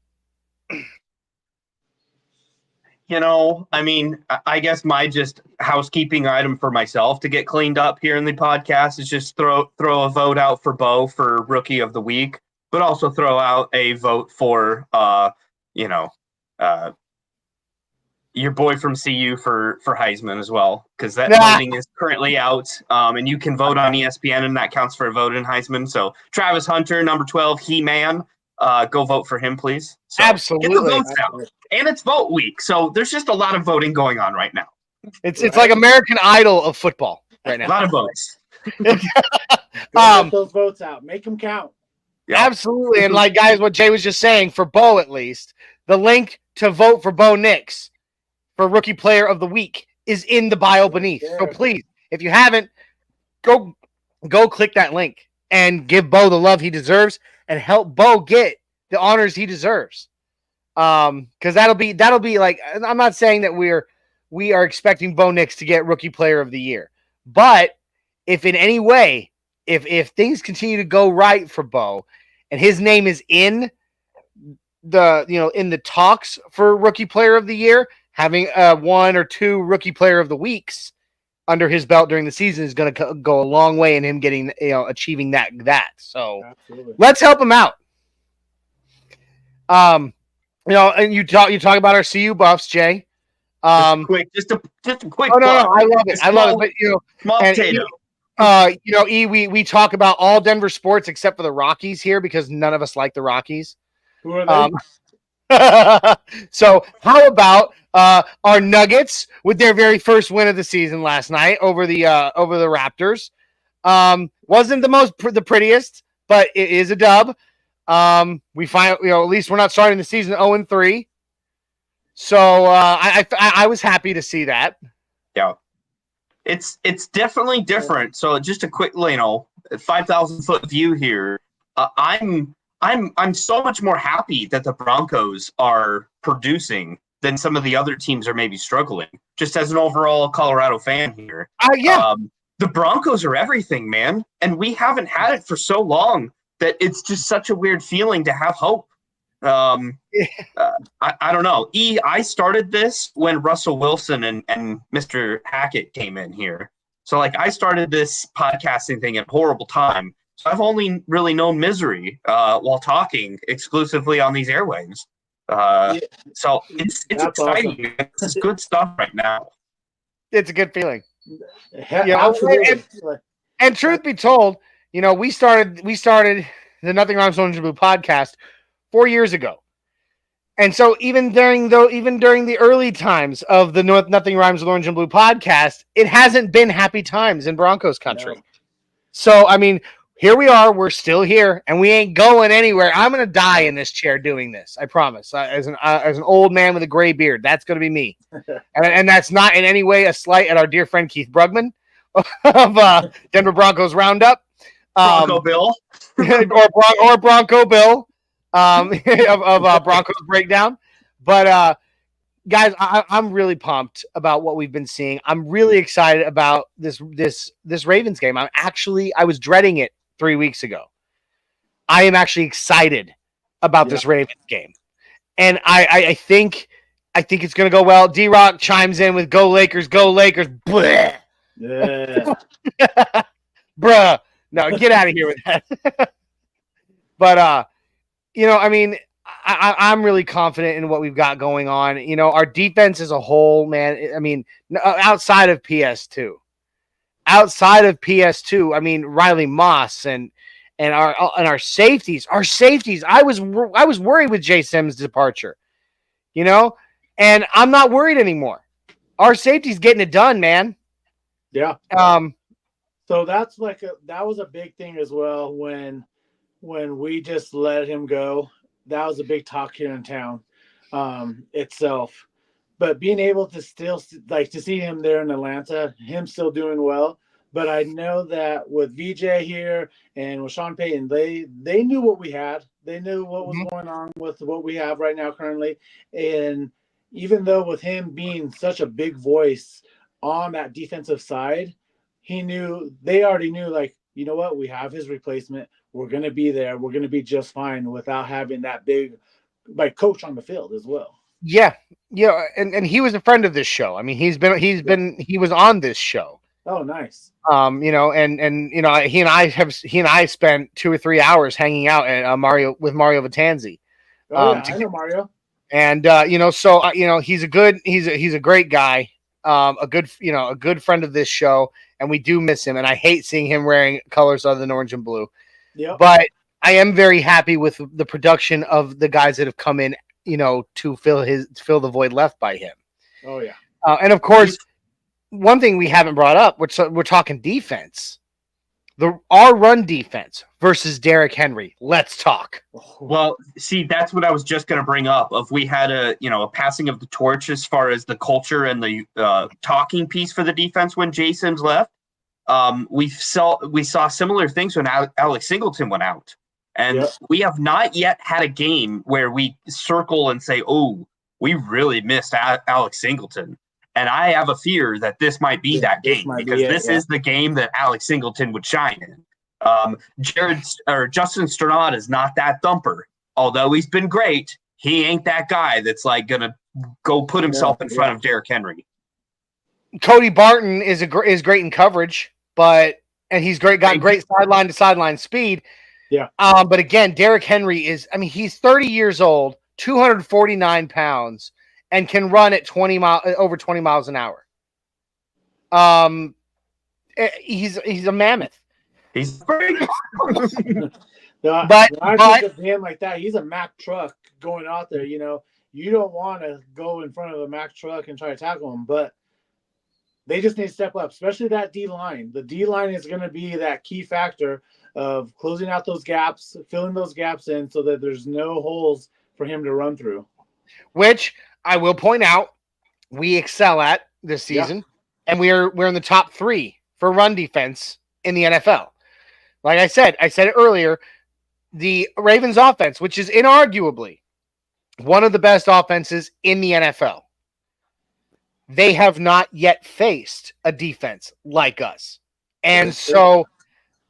I guess my just housekeeping item for myself to get cleaned up here in the podcast is just throw a vote out for Bo for Rookie of the Week, but also throw out a vote for your boy from CU for Heisman as well, because that voting is currently out, and you can vote on ESPN, and that counts for a vote in Heisman. So Travis Hunter, number 12, He-Man, go vote for him, please. So absolutely. Get the votes out. And it's vote week, so there's just a lot of voting going on right now. It's like American Idol of football right A now. lot of votes. Go get those votes out. Make them count. Yep. Absolutely. And like, guys, what Jay was just saying, for Bo at least, the link to vote for Bo Nix for Rookie Player of the Week is in the bio beneath. So please, if you haven't, go click that link and give Bo the love he deserves and help Bo get the honors he deserves. Because that'll be like, I'm not saying that we are expecting Bo Nix to get Rookie Player of the Year, but if in any way, if things continue to go right for Bo and his name is in the talks for Rookie Player of the Year, having 1 or 2 Rookie Player of the Weeks under his belt during the season is going to go a long way in him getting, achieving that. So absolutely. Let's help him out. And you talk about our CU buffs, Jay. Just a quick. Oh no, I love it. I love it. But small potato. We talk about all Denver sports except for the Rockies here because none of us like the Rockies. Who are they? So how about our Nuggets with their very first win of the season last night over the Raptors? Wasn't the prettiest, but it is a dub. We find at least we're not starting the season 0-3. So I was happy to see that. Yeah, it's definitely different. So just a quick 5,000 foot view here. I'm so much more happy that the Broncos are producing than some of the other teams are maybe struggling. Just as an overall Colorado fan here, the Broncos are everything, man, and we haven't had it for so long that it's just such a weird feeling to have hope. I don't know. I started this when Russell Wilson and Mr. Hackett came in here. So I started this podcasting thing at a horrible time. So I've only really known misery while talking exclusively on these airwaves. So it's exciting. Awesome. This is good stuff right now. It's a good feeling. Absolutely. And truth be told, we started the Nothing Rhymes with Orange and Blue podcast 4 years ago. And so even during the early times of the Nothing Rhymes with Orange and Blue podcast, it hasn't been happy times in Broncos country. No. So, here we are. We're still here, and we ain't going anywhere. I'm going to die in this chair doing this. I promise. As an old man with a gray beard, that's going to be me. and that's not in any way a slight at our dear friend Keith Brugman of Denver Broncos Roundup. Bronco Bill. or Bronco Bill of Broncos Breakdown. But, guys, I'm really pumped about what we've been seeing. I'm really excited about this Ravens game. I was dreading it 3 weeks ago. I am actually excited about this Ravens game. And I think it's going to go well. D-Rock chimes in with go Lakers, go Lakers. Bleh. Yeah. Bruh. No, get out of here with that. But, I'm really confident in what we've got going on. Our defense as a whole, man, outside of PS2, Riley Moss and our safeties, I was worried with Jay Sims' departure, and I'm not worried anymore. Our safety's getting it done, man. Yeah. So that's that was a big thing as well when we just let him go. That was a big talk here in town itself. But being able to still to see him there in Atlanta, him still doing well. But I know that with VJ here and with Sean Payton, they knew what we had. They knew what was going on with what we have right now currently. And even though with him being such a big voice on that defensive side, they already knew, you know what, we have his replacement. We're going to be there. We're going to be just fine without having that big coach on the field as well. Yeah. Yeah. And he was a friend of this show. He was on this show. Oh, nice. He and I spent 2 or 3 hours hanging out at Mario Vitanzi. I know Mario. And, he's a great guy. A good friend of this show, and we do miss him. And I hate seeing him wearing colors other than orange and blue. Yep. But I am very happy with the production of the guys that have come in, to fill the void left by him. Oh yeah. And of course, one thing we haven't brought up, we're talking defense. Our run defense versus Derrick Henry. Let's talk. Well, see, that's what I was just going to bring up. If we had a passing of the torch as far as the culture and the talking piece for the defense when Jason's left, we saw similar things when Alex Singleton went out, and we have not yet had a game where we circle and say, "Oh, we really missed Alex Singleton." And I have a fear that this might be that game because this is the game that Alex Singleton would shine in. Justin Sternad is not that thumper. Although he's been great, he ain't that guy that's like going to go put himself in front of Derrick Henry. Cody Barton is great in coverage, and he's got great sideline to sideline speed. Yeah. But again, Derrick Henry he's 30 years old, 249 pounds. And can run at over 20 miles an hour. He's a mammoth. He's great. But I think of him like that. He's a Mack truck going out there. You don't want to go in front of a Mack truck and try to tackle him, but they just need to step up, especially that D line. The D line is going to be that key factor of closing out those gaps, filling those gaps in, so that there's no holes for him to run through. Which I will point out, we excel at this season, and we're in the top 3 for run defense in the NFL. Like I said it earlier, the Ravens offense, which is inarguably one of the best offenses in the NFL, they have not yet faced a defense like us. And so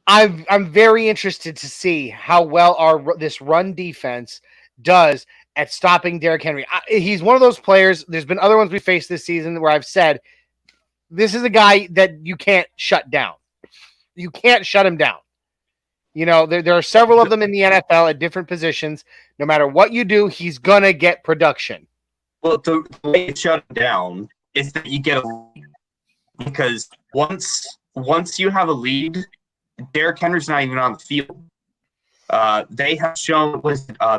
I'm very interested to see how well this run defense does at stopping Derrick Henry. He's one of those players. There's been other ones we faced this season where I've said, this is a guy that you can't shut down. You can't shut him down. There are several of them in the NFL at different positions. No matter what you do, he's going to get production. Well, the way to shut him down is that you get a lead. Because once you have a lead, Derrick Henry's not even on the field. They have shown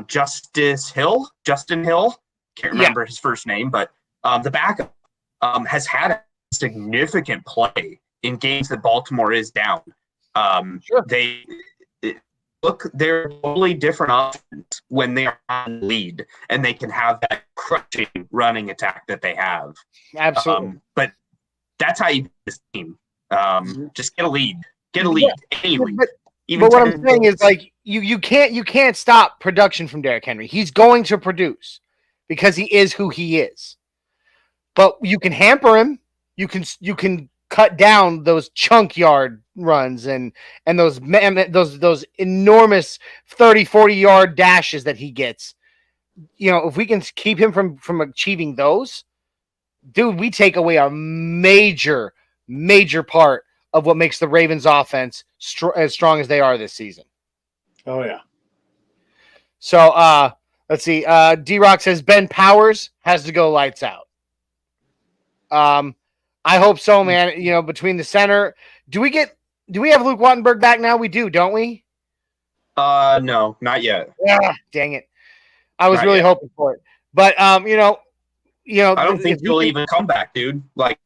Justin Hill, can't remember his first name, but the backup has had a significant play in games that Baltimore is down. Sure. They're totally different offense when they are on lead and they can have that crushing running attack that they have. Absolutely. But that's how you beat this team. Just get a lead. Any lead. But what I'm saying is, like, you can't stop production from Derrick Henry. He's going to produce because he is who he is. But you can hamper him. You can cut down those chunk yard runs and those enormous 30-40 yard dashes that he gets. If we can keep him from achieving those, dude, we take away a major part of what makes the Ravens offense as strong as they are this season. Oh, yeah. So, let's see. D-Rock says Ben Powers has to go lights out. I hope so, man. Between the center, do we have Luke Wattenberg back now? We do, don't we? No, not yet. Yeah, dang it. I was really hoping for it. But, I don't think he'll even come back, dude. Like,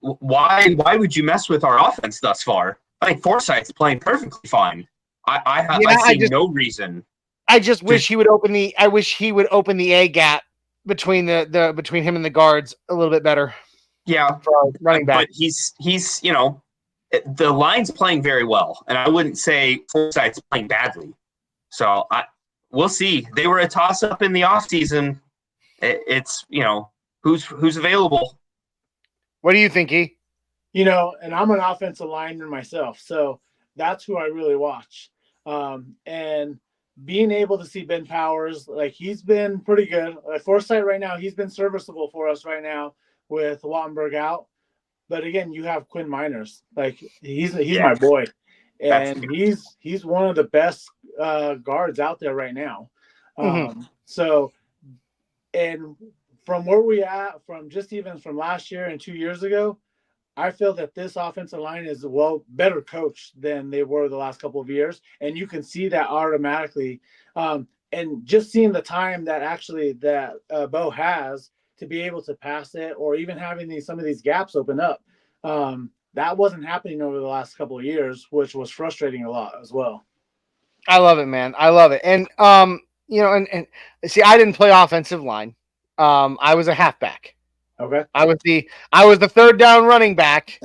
why would you mess with our offense thus far? I think Forsythe's playing perfectly fine. I see no reason. I just wish he would open the A gap between between him and the guards a little bit better. Yeah, for running back. But he's the line's playing very well, and I wouldn't say Forsythe's playing badly. So we'll see. They were a toss up in the offseason. It's who's available. What do you think, E? And I'm an offensive lineman myself, so that's who I really watch. And being able to see Ben Powers, like, he's been pretty good. Forsythe right now, he's been serviceable for us right now with Wattenberg out. But again, you have Quinn Miners. Like, he's my boy, and he's one of the best guards out there right now. So, and from where we at, from last year and 2 years ago, I feel that this offensive line is better coached than they were the last couple of years, and you can see that automatically. And just seeing the time that Bo has to be able to pass it, or even having some of these gaps open up. That wasn't happening over the last couple of years, which was frustrating a lot as well. I love it, man. I love it. And and see, I didn't play offensive line. I was a halfback. Okay. I was the third down running back.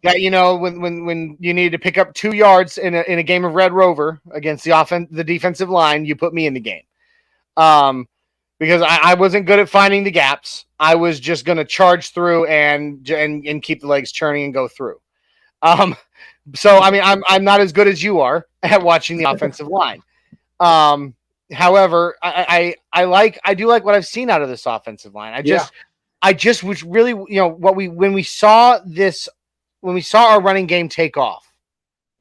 That when you needed to pick up 2 yards in a game of Red Rover against the defensive line, you put me in the game. Because I wasn't good at finding the gaps. I was just going to charge through and keep the legs churning and go through. So I mean, I'm not as good as you are at watching the offensive line. However, I do like what I've seen out of this offensive line. I just was really, when we saw our running game take off,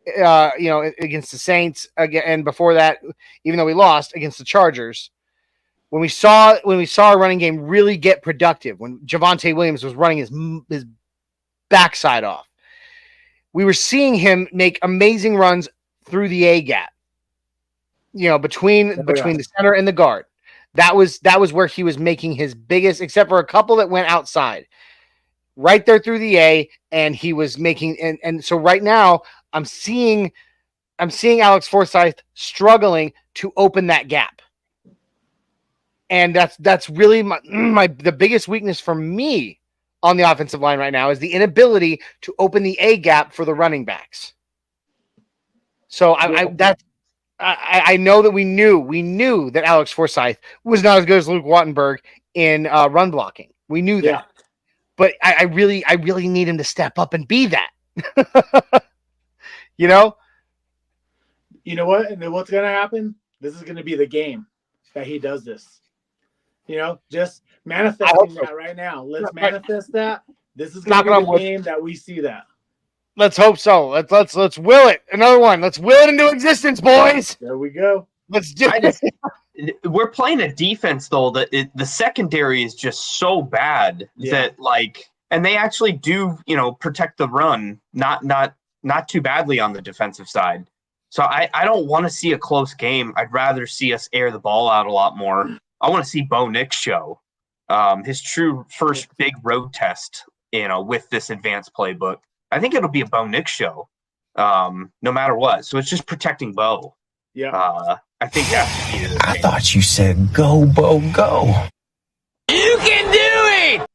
against the Saints again, and before that, even though we lost against the Chargers, when we saw our running game really get productive, when Javonte Williams was running his backside off, we were seeing him make amazing runs through the A gap, between the center and the guard. That was where he was making his biggest, except for a couple that went outside, right there through the A, and he was making. And so right now, I'm seeing Alex Forsyth struggling to open that gap, and that's really the biggest weakness for me on the offensive line right now is the inability to open the A gap for the running backs. So I know that we knew that Alex Forsyth was not as good as Luke Wattenberg in run blocking. We knew that, but I really need him to step up and be that. You know what? And what's going to happen? This is going to be the game that he does this. Just manifesting that right now. Let's manifest that. This is going to be the game that we see that. Let's hope so. Let's will it. Another one. Let's will it into existence, boys. There we go. Let's do it. We're playing a defense though that the secondary is just so bad that and they actually do protect the run not too badly on the defensive side. So I don't want to see a close game. I'd rather see us air the ball out a lot more. I want to see Bo Nix show his true first big road test, with this advanced playbook. I think it'll be a Bo Nix show, no matter what. So it's just protecting Bo. Yeah. I think that's the key to this I game. thought you said go, Bo, go. You can do it!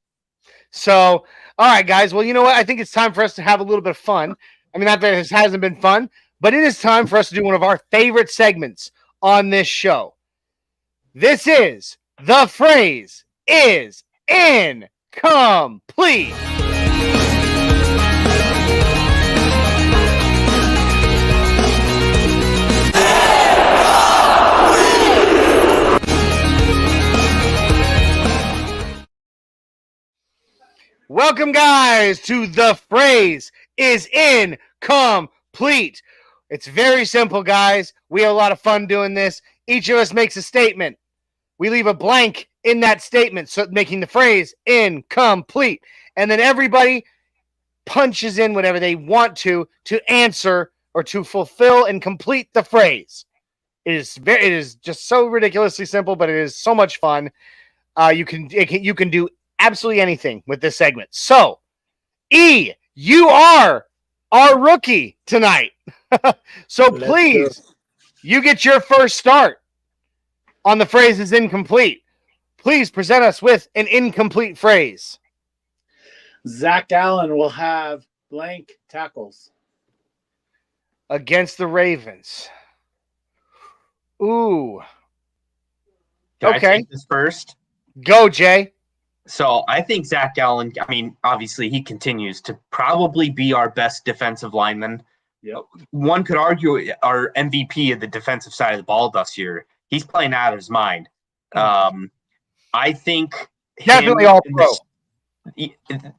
So, all right, guys. Well, you know what? I think it's time for us to have a little bit of fun. I mean, not that it hasn't been fun, but it is time for us to do one of our favorite segments on this show. This is The Phrase is Incomplete. Welcome, guys, to The Phrase is Incomplete. It's very simple, guys. We have a lot of fun doing this. Each of us makes a statement. We leave a blank in that statement, so making the phrase incomplete. And then everybody punches in whatever they want to answer or to fulfill and complete the phrase. It is just so ridiculously simple, but it is so much fun. You can do absolutely anything with this segment. So, E, you are our rookie tonight. So please, you get your first start on the phrase is incomplete. Please present us with an incomplete phrase. Zach Allen will have blank tackles against the Ravens. Ooh. Can I okay. take this first? Go, Jay. So I think Zach Allen, obviously he continues to probably be our best defensive lineman. Yep. One could argue our MVP of the defensive side of the ball this year. He's playing out of his mind. I think definitely all pro.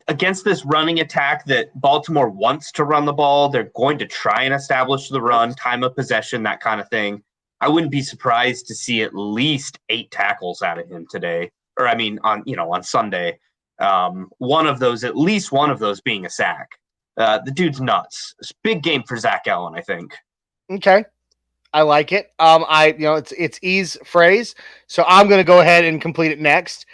Against this running attack that Baltimore wants to run the ball, they're going to try and establish the run, time of possession, that kind of thing. I wouldn't be surprised to see at least 8 tackles out of him today. Or on Sunday. At least one of those being a sack. The dude's nuts. It's a big game for Zach Allen, I think. Okay. I like it. It's E's phrase, so I'm going to go ahead and complete it next.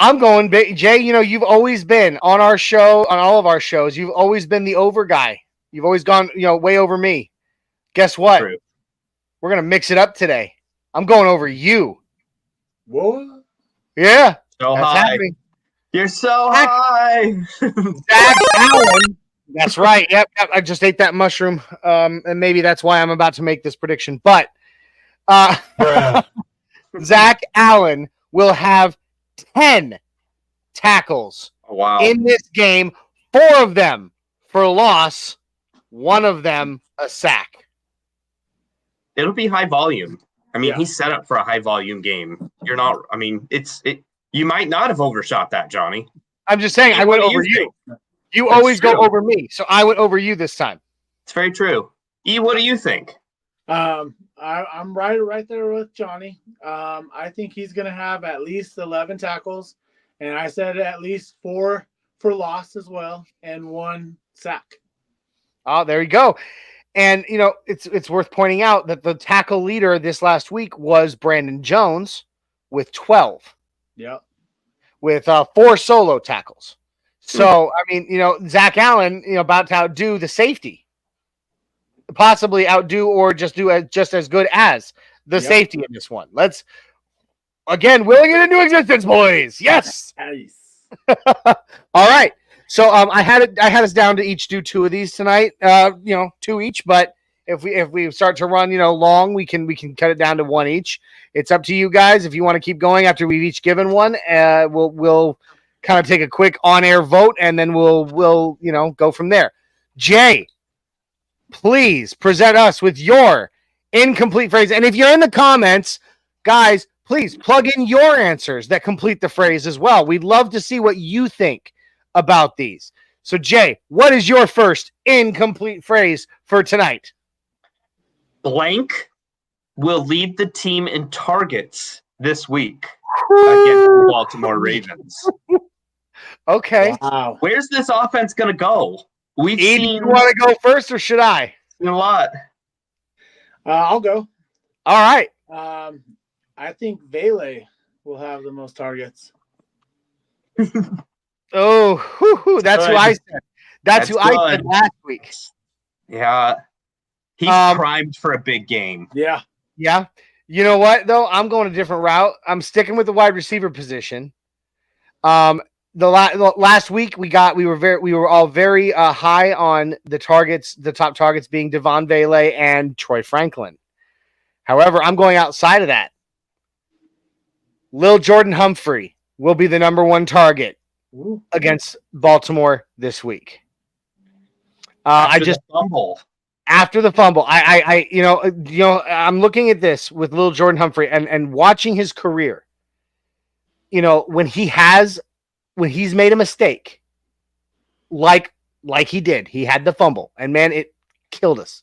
I'm going big. Jay, you've always been on our show, on all of our shows. You've always been the over guy. You've always gone, way over me. Guess what? True. We're going to mix it up today. I'm going over you. What? Yeah. So that's high. happening. You're so high. Zach Allen. That's right. Yep. I just ate that mushroom. And maybe that's why I'm about to make this prediction. But Zach Allen will have 10 tackles Wow. in this game, 4 of them for loss, 1 of them a sack. It'll be high volume. I mean, Yeah. he's set up for a high volume game. You're not. I mean, you might not have overshot that, Johnny. I'm just saying, I What went do you over you. think? You That's always go true. over me, so I went over you this time. It's very true. What do you think? I'm right there with Johnny. I think he's going to have at least 11 tackles, and I said at least 4 for loss as well, and 1 sack. Oh, there you go. And it's worth pointing out that the tackle leader this last week was Brandon Jones with 12, Yep. with 4 solo tackles. So I mean, Zach Allen, about to outdo the safety, possibly outdo or just do just as good as the safety in this one. Let's again willing it into existence, boys. Yes. Nice. All right. So I had us down to each do 2 of these tonight. 2 each. But if we start to run long, we can cut it down to 1 each. It's up to you guys. If you want to keep going after we've each given one, we'll kind of take a quick on-air vote, and then we'll go from there. Jay, please present us with your incomplete phrase. And if you're in the comments, guys, please plug in your answers that complete the phrase as well. We'd love to see what you think about these. So, Jay, what is your first incomplete phrase for tonight? Blank will lead the team in targets this week against the Baltimore Ravens. Okay. Wow. Where's this offense going to go? We've Eden, seen you want to go first, or should I? a lot. I'll go. All right. I think Vele will have the most targets. Oh, that's who I said. That's who I said good. last week. Yeah. He's primed for a big game. Yeah. Yeah. You know what, though? I'm going a different route. I'm sticking with the wide receiver position. The last week we were all very high on the targets, the top targets being Devon Vele and Troy Franklin. However, I'm going outside of that. Lil Jordan Humphrey will be the number 1 target against Baltimore this week. After the fumble, I'm looking at this with Lil Jordan Humphrey and watching his career. When he's made a mistake, like he did, he had the fumble, and man, it killed us.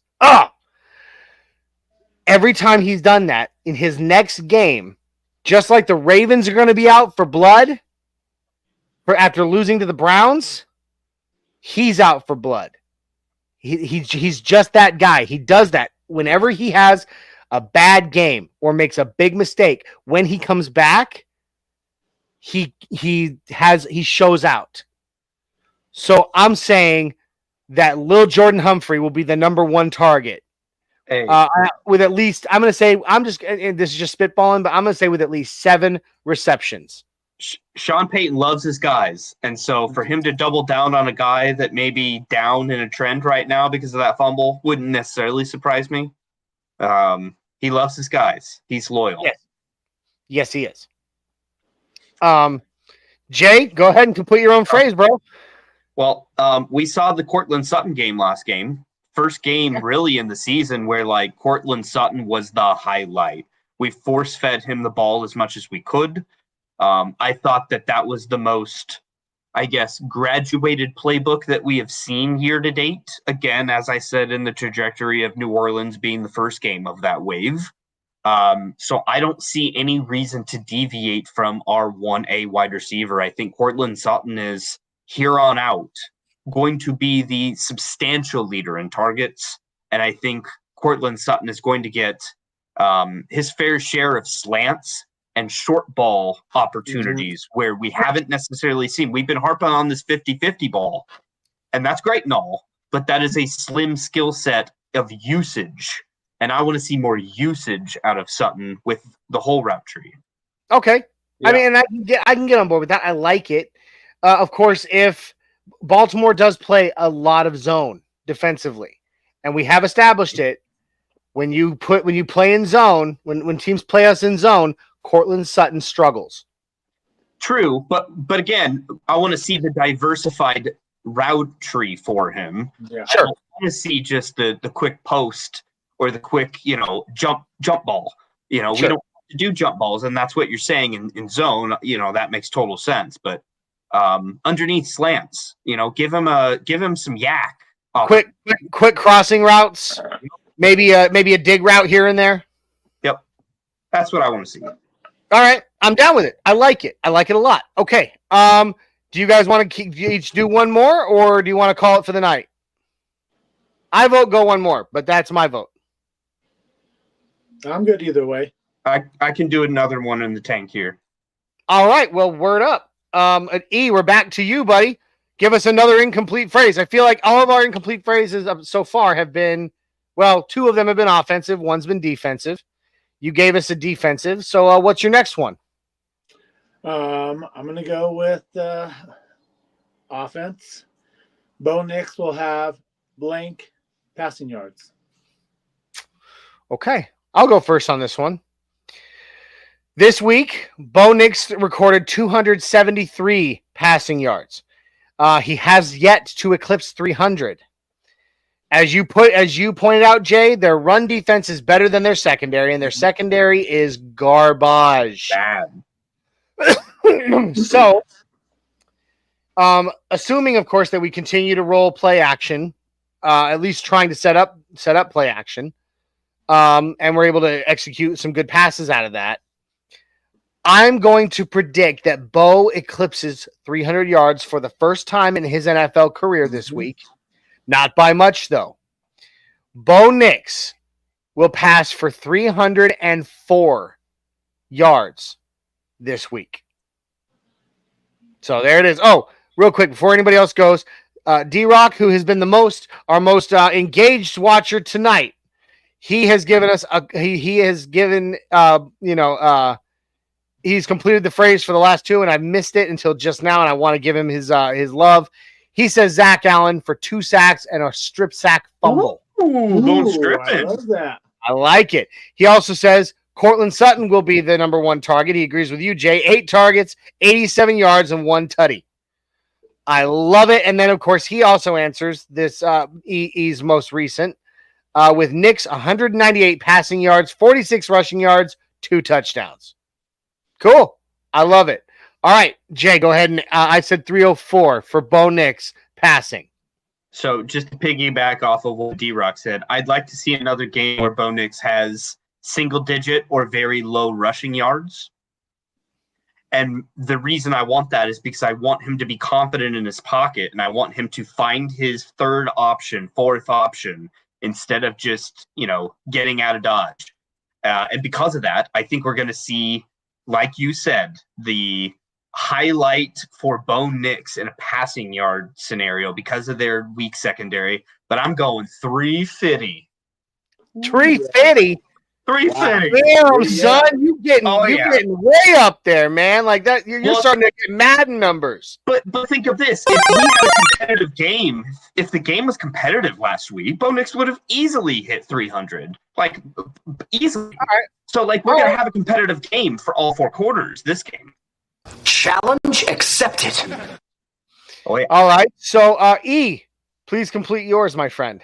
Every time he's done that in his next game, just like the Ravens are going to be out for blood after losing to the Browns, he's out for blood. He's just that guy. He does that whenever he has a bad game or makes a big mistake. When he comes back, he shows out. So I'm saying that Lil Jordan Humphrey will be the number 1 target. Hey. With at least, I'm going to say, this is just spitballing, but I'm going to say with at least 7 receptions. Sean Payton loves his guys. And so for him to double down on a guy that may be down in a trend right now because of that fumble wouldn't necessarily surprise me. He loves his guys. He's loyal. Yes, he is. Jay, go ahead and complete your own phrase, bro. Well, we saw the Cortland Sutton game last game. First game really in the season where Cortland Sutton was the highlight. We force-fed him the ball as much as we could. I thought that was the most, graduated playbook that we have seen year to date. Again, as I said, in the trajectory of New Orleans being the first game of that wave. So I don't see any reason to deviate from our 1A wide receiver. I think Cortland Sutton is here on out going to be the substantial leader in targets. And I think Cortland Sutton is going to get his fair share of slants and short ball opportunities where we haven't necessarily seen. We've been harping on this 50-50 ball, and that's great and all, but that is a slim skill set of usage, and I want to see more usage out of Sutton with the whole route tree. Okay. Yeah. I mean, and I can get on board with that. I like it. Of course, if Baltimore does play a lot of zone defensively, and we have established it, when you play in zone, when teams play us in zone, Cortland Sutton struggles. True, but again, I want to see the diversified route tree for him. Yeah. I don't want to see just the quick post or the quick, jump ball. We don't have to do jump balls, and that's what you're saying in zone. That makes total sense. But underneath slants, give him some yak. Quick crossing routes. Maybe a dig route here and there. Yep, that's what I want to see. All right, I'm down with it. I like it. I like it a lot. Okay. Do you guys want to each do one more, or do you want to call it for the night? I vote go one more, but that's my vote. I'm good either way. I can do another one in the tank here. All right. Well, word up. E, we're back to you, buddy. Give us another incomplete phrase. I feel like all of our incomplete phrases so far have been, well, 2 of them have been offensive. One's been defensive. You gave us a defensive. So what's your next one? I'm going to go with offense. Bo Nix will have blank passing yards. Okay. I'll go first on this one. This week, Bo Nix recorded 273 passing yards. He has yet to eclipse 300. As you pointed out, Jay, their run defense is better than their secondary, and their secondary is garbage. Bad. So, assuming, of course, that we continue to roll play action, at least trying to set up play action, and we're able to execute some good passes out of that, I'm going to predict that Bo eclipses 300 yards for the first time in his NFL career this week. Not by much, though. Bo Nix will pass for 304 yards this week. So there it is. Oh, real quick, before anybody else goes, D-Rock, who has been our most engaged watcher tonight, he has given us he's completed the phrase for the last 2, and I missed it until just now, and I want to give him his love. He says Zach Allen for 2 sacks and a strip sack fumble. Ooh, going stripping. I love that. I like it. He also says Cortland Sutton will be the number 1 target. He agrees with you, Jay. 8 targets, 87 yards, and 1 tutty. I love it. And then, of course, he also answers this E's most recent with Nix 198 passing yards, 46 rushing yards, 2 touchdowns. Cool. I love it. All right, Jay, go ahead. And I said 304 for Bo Nix passing. So just to piggyback off of what D-Rock said, I'd like to see another game where Bo Nix has single-digit or very low rushing yards. And the reason I want that is because I want him to be confident in his pocket, and I want him to find his 3rd option, 4th option, instead of just, getting out of dodge. And because of that, I think we're going to see, like you said, the highlight for Bo Nix in a passing yard scenario because of their weak secondary. But I'm going 350. 350? 350. Damn, son, you're getting way up there, man. Like that, you're starting to get Madden numbers. But think of this: if we had a competitive game, if the game was competitive last week, Bo Nix would have easily hit 300, like easily. All right. So, we're gonna have a competitive game for all 4 quarters this game. Challenge accepted. Oh, yeah. All right. So, E, please complete yours, my friend.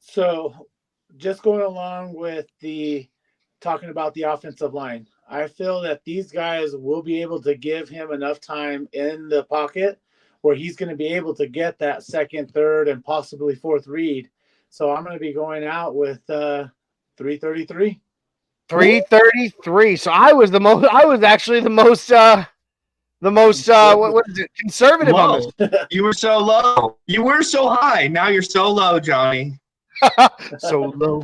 So, just going along with talking about the offensive line, I feel that these guys will be able to give him enough time in the pocket where he's going to be able to get that 2nd, 3rd, and possibly 4th read. So I'm going to be going out with 333. 333. So I was actually the most what is it? Conservative Low. on this. You were so low. You were so high. Now you're so low, Johnny. So low.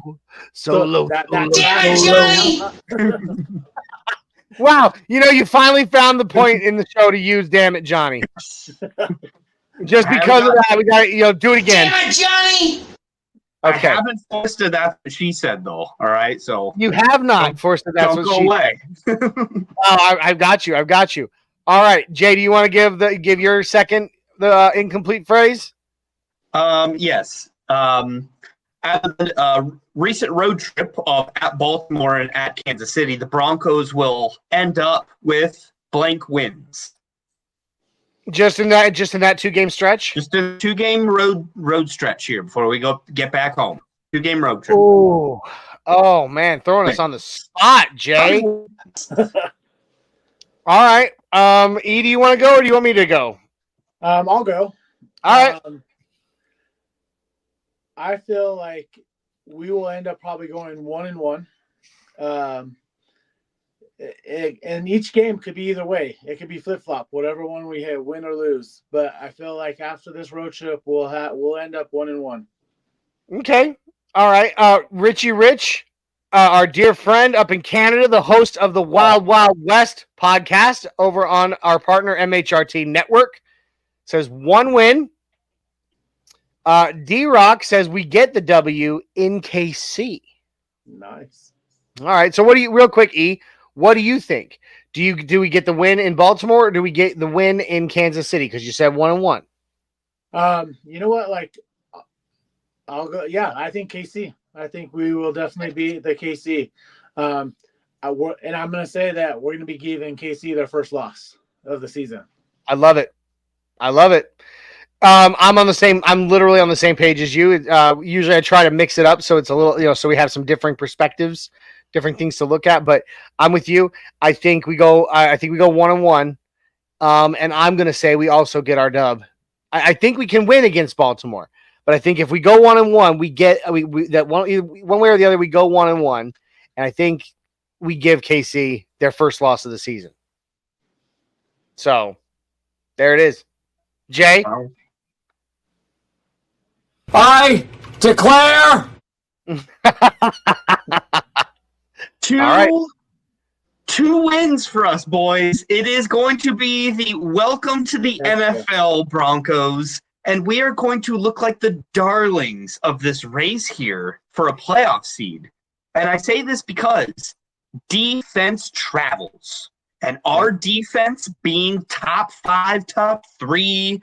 So low. Damn it, Johnny! Wow, you finally found the point in the show to use "Damn it, Johnny." Just because of that, we got to do it again. Damn it, Johnny! Okay. I haven't forced it. That's what she said, though. All right, so You have not forced it. That's don't what go she. away. I've got you. I've got you. All right, Jay. Do you want to give your second the incomplete phrase? Yes. At the recent road trip of at Baltimore and at Kansas City, the Broncos will end up with blank wins. Just in that 2-game stretch. Just a 2-game road stretch here before we get back home. 2-game road trip. Oh man, throwing us on the spot, Jay. All right. E, do you want to go or do you want me to go? I'll go. All right. I feel like we will end up probably going 1-1. And each game could be either way. It could be flip-flop, whatever one we hit, win or lose. But I feel like after this road trip, we'll end up 1-1. Okay. All right. Richie Rich, our dear friend up in Canada, the host of the Wild Wild West podcast over on our partner MHRT Network, says 1 win. D-Rock says we get the W in KC. Nice. All right. So real quick, E, what do you think? Do we get the win in Baltimore or do we get the win in Kansas City? Because you said 1-1. You know what? Like, I'll go. Yeah, I think KC. I think we will definitely beat the KC. And I'm going to say that we're going to be giving KC their first loss of the season. I love it. I'm literally on the same page as you. Usually I try to mix it up so it's a little, so we have some different perspectives, different things to look at, but I'm with you. I think we go 1-1. And I'm going to say we also get our dub. I think we can win against Baltimore, but I think if we go 1-1, we get that one way or the other, we go 1-1. And I think we give KC their first loss of the season. So there it is. Jay? I declare Two wins for us, boys. It is going to be the welcome to the NFL Broncos, and we are going to look like the darlings of this race here for a playoff seed. And I say this because defense travels, and our defense being top 5, top 3,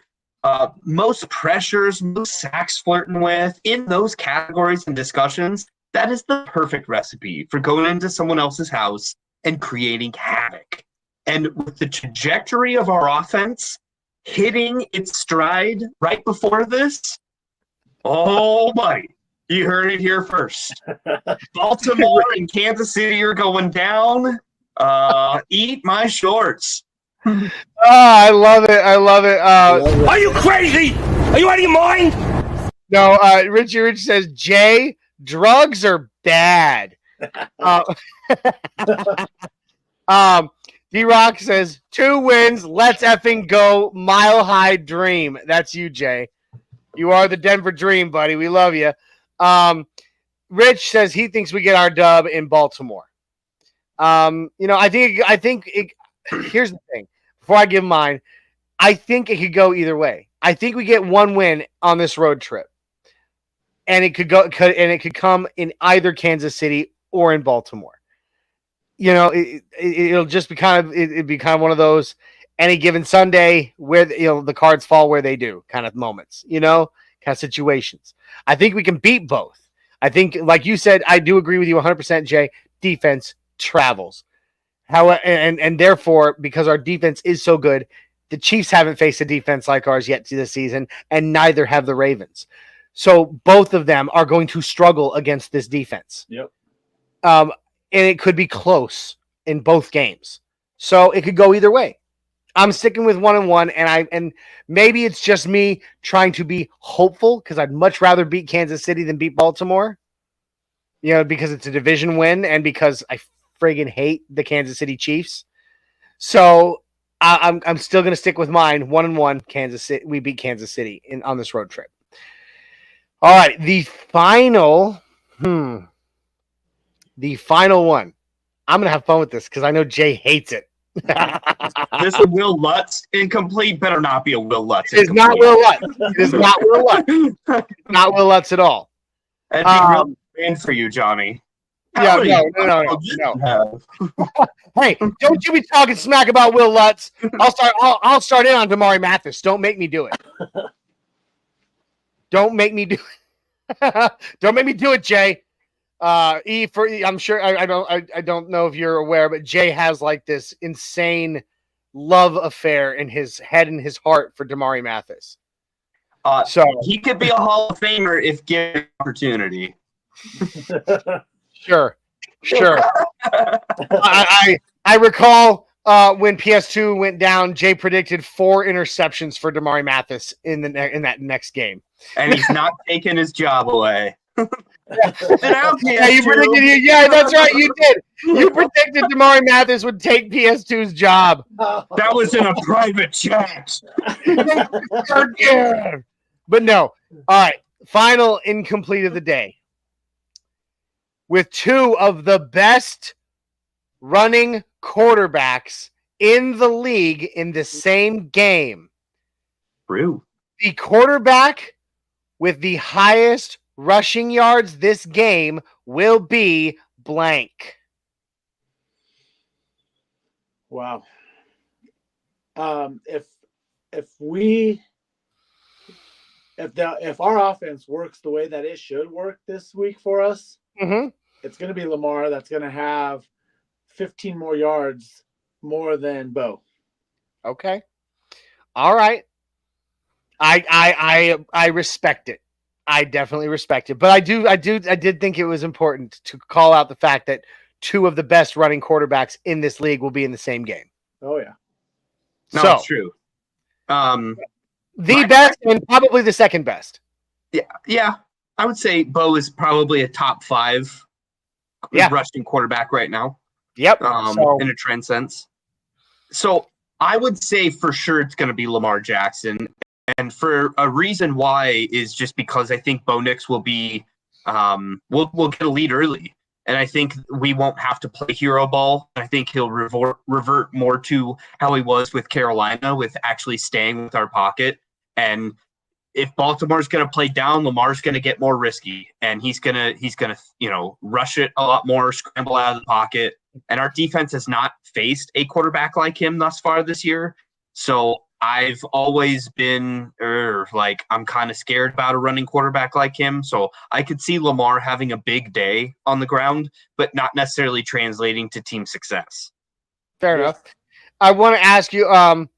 most pressures, most sacks flirting with, in those categories and discussions, that is the perfect recipe for going into someone else's house and creating havoc. And with the trajectory of our offense hitting its stride right before this, oh, buddy, you heard it here first. Baltimore and Kansas City are going down. Eat my shorts. I love it. Are you crazy? Are you out of your mind? No, Richie Rich says, Jay, drugs are bad. D-Rock says, 2 wins, let's effing go, mile high dream. That's you, Jay. You are the Denver dream, buddy. We love you. Rich says he thinks we get our dub in Baltimore. I think here's the thing. Before I give mine, I think it could go either way. I think we get 1 win on this road trip, and it could come in either Kansas City or in Baltimore. It'll just be it'd be kind of one of those any given Sunday where the cards fall where they do kind of moments, kind of situations. I think we can beat both. I think, like you said, I do agree with you 100%, Jay. Defense travels. And therefore, because our defense is so good, the Chiefs haven't faced a defense like ours yet this season, and neither have the Ravens. So both of them are going to struggle against this defense. Yep. And it could be close in both games. So it could go either way. I'm sticking with 1-1, and maybe it's just me trying to be hopeful because I'd much rather beat Kansas City than beat Baltimore. Because it's a division win and because I friggin' hate the Kansas City Chiefs. So I'm still going to stick with mine. 1-1, Kansas City. We beat Kansas City on this road trip. All right, the final one. I'm going to have fun with this because I know Jay hates it. This a Will Lutz incomplete better not be a Will Lutz. It is not Will Lutz. It is not Will Lutz. Not Will Lutz at all. That'd be really bad for you, Johnny. Yeah, no. Hey, don't you be talking smack about Will Lutz. I'll start in on Damari Mathis. Don't make me do it. Don't make me do it. Don't make me do it, Jay. I'm sure I don't know if you're aware, but Jay has like this insane love affair in his head and his heart for Damari Mathis. So he could be a Hall of Famer if given the opportunity. Sure. I recall when PS2 went down, Jay predicted 4 interceptions for Damari Mathis in that next game, and he's not taking his job away. Yeah, you predicted. Yeah, that's right. You did. You predicted Damari Mathis would take PS2's job. That was in a private chat. But no. All right. Final incomplete of the day. With 2 of the best running quarterbacks in the league in the same game. True. The quarterback with the highest rushing yards this game will be blank. Wow. If our offense works the way that it should work this week for us, it's going to be Lamar that's going to have 15 more yards more than Bo. Okay. All right. I respect it. I definitely respect it. But I did think it was important to call out the fact that 2 of the best running quarterbacks in this league will be in the same game. Oh yeah. No, that's true. The best and probably the second best. Yeah. I would say Bo is probably a top 5 rushing quarterback right now. Yep. In a trend sense. So I would say for sure it's going to be Lamar Jackson. And for a reason why is just because I think Bo Nix will be we'll get a lead early. And I think we won't have to play hero ball. I think he'll revert more to how he was with Carolina, with actually staying with our pocket. And if Baltimore's going to play down, Lamar's going to get more risky, and he's going to rush it a lot more, scramble out of the pocket. And our defense has not faced a quarterback like him thus far this year. So I've always been I'm kind of scared about a running quarterback like him. So I could see Lamar having a big day on the ground, but not necessarily translating to team success. Fair enough. I want to ask you, and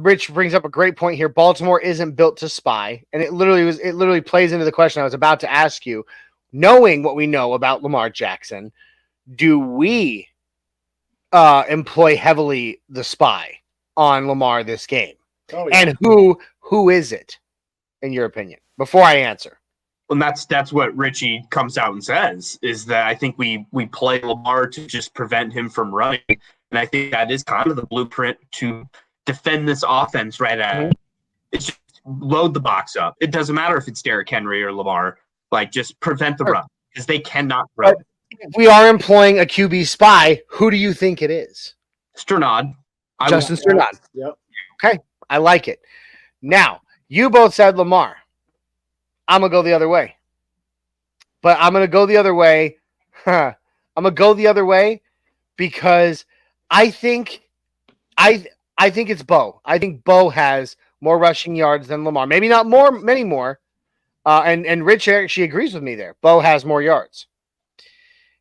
Rich brings up a great point here. Baltimore isn't built to spy, and it literally plays into the question I was about to ask you. Knowing what we know about Lamar Jackson, do we employ heavily the spy on Lamar this game? Oh, yeah. And who is it, in your opinion? Before I answer. Well, that's what Richie comes out and says, is that I think we play Lamar to just prevent him from running. And I think that is kind of the blueprint to defend this offense right at it. It's just load the box up. It doesn't matter if it's Derrick Henry or Lamar. Just prevent the run, because they cannot run. If we are employing a QB spy, who do you think it is? Sternad. Justin Sternad. Yep. Okay, I like it. Now, you both said Lamar. I'm going to go the other way. But I'm going to go the other way. I'm going to go the other way because I think it's Bo. I think Bo has more rushing yards than Lamar. Maybe not many more. And Rich actually agrees with me there. Bo has more yards.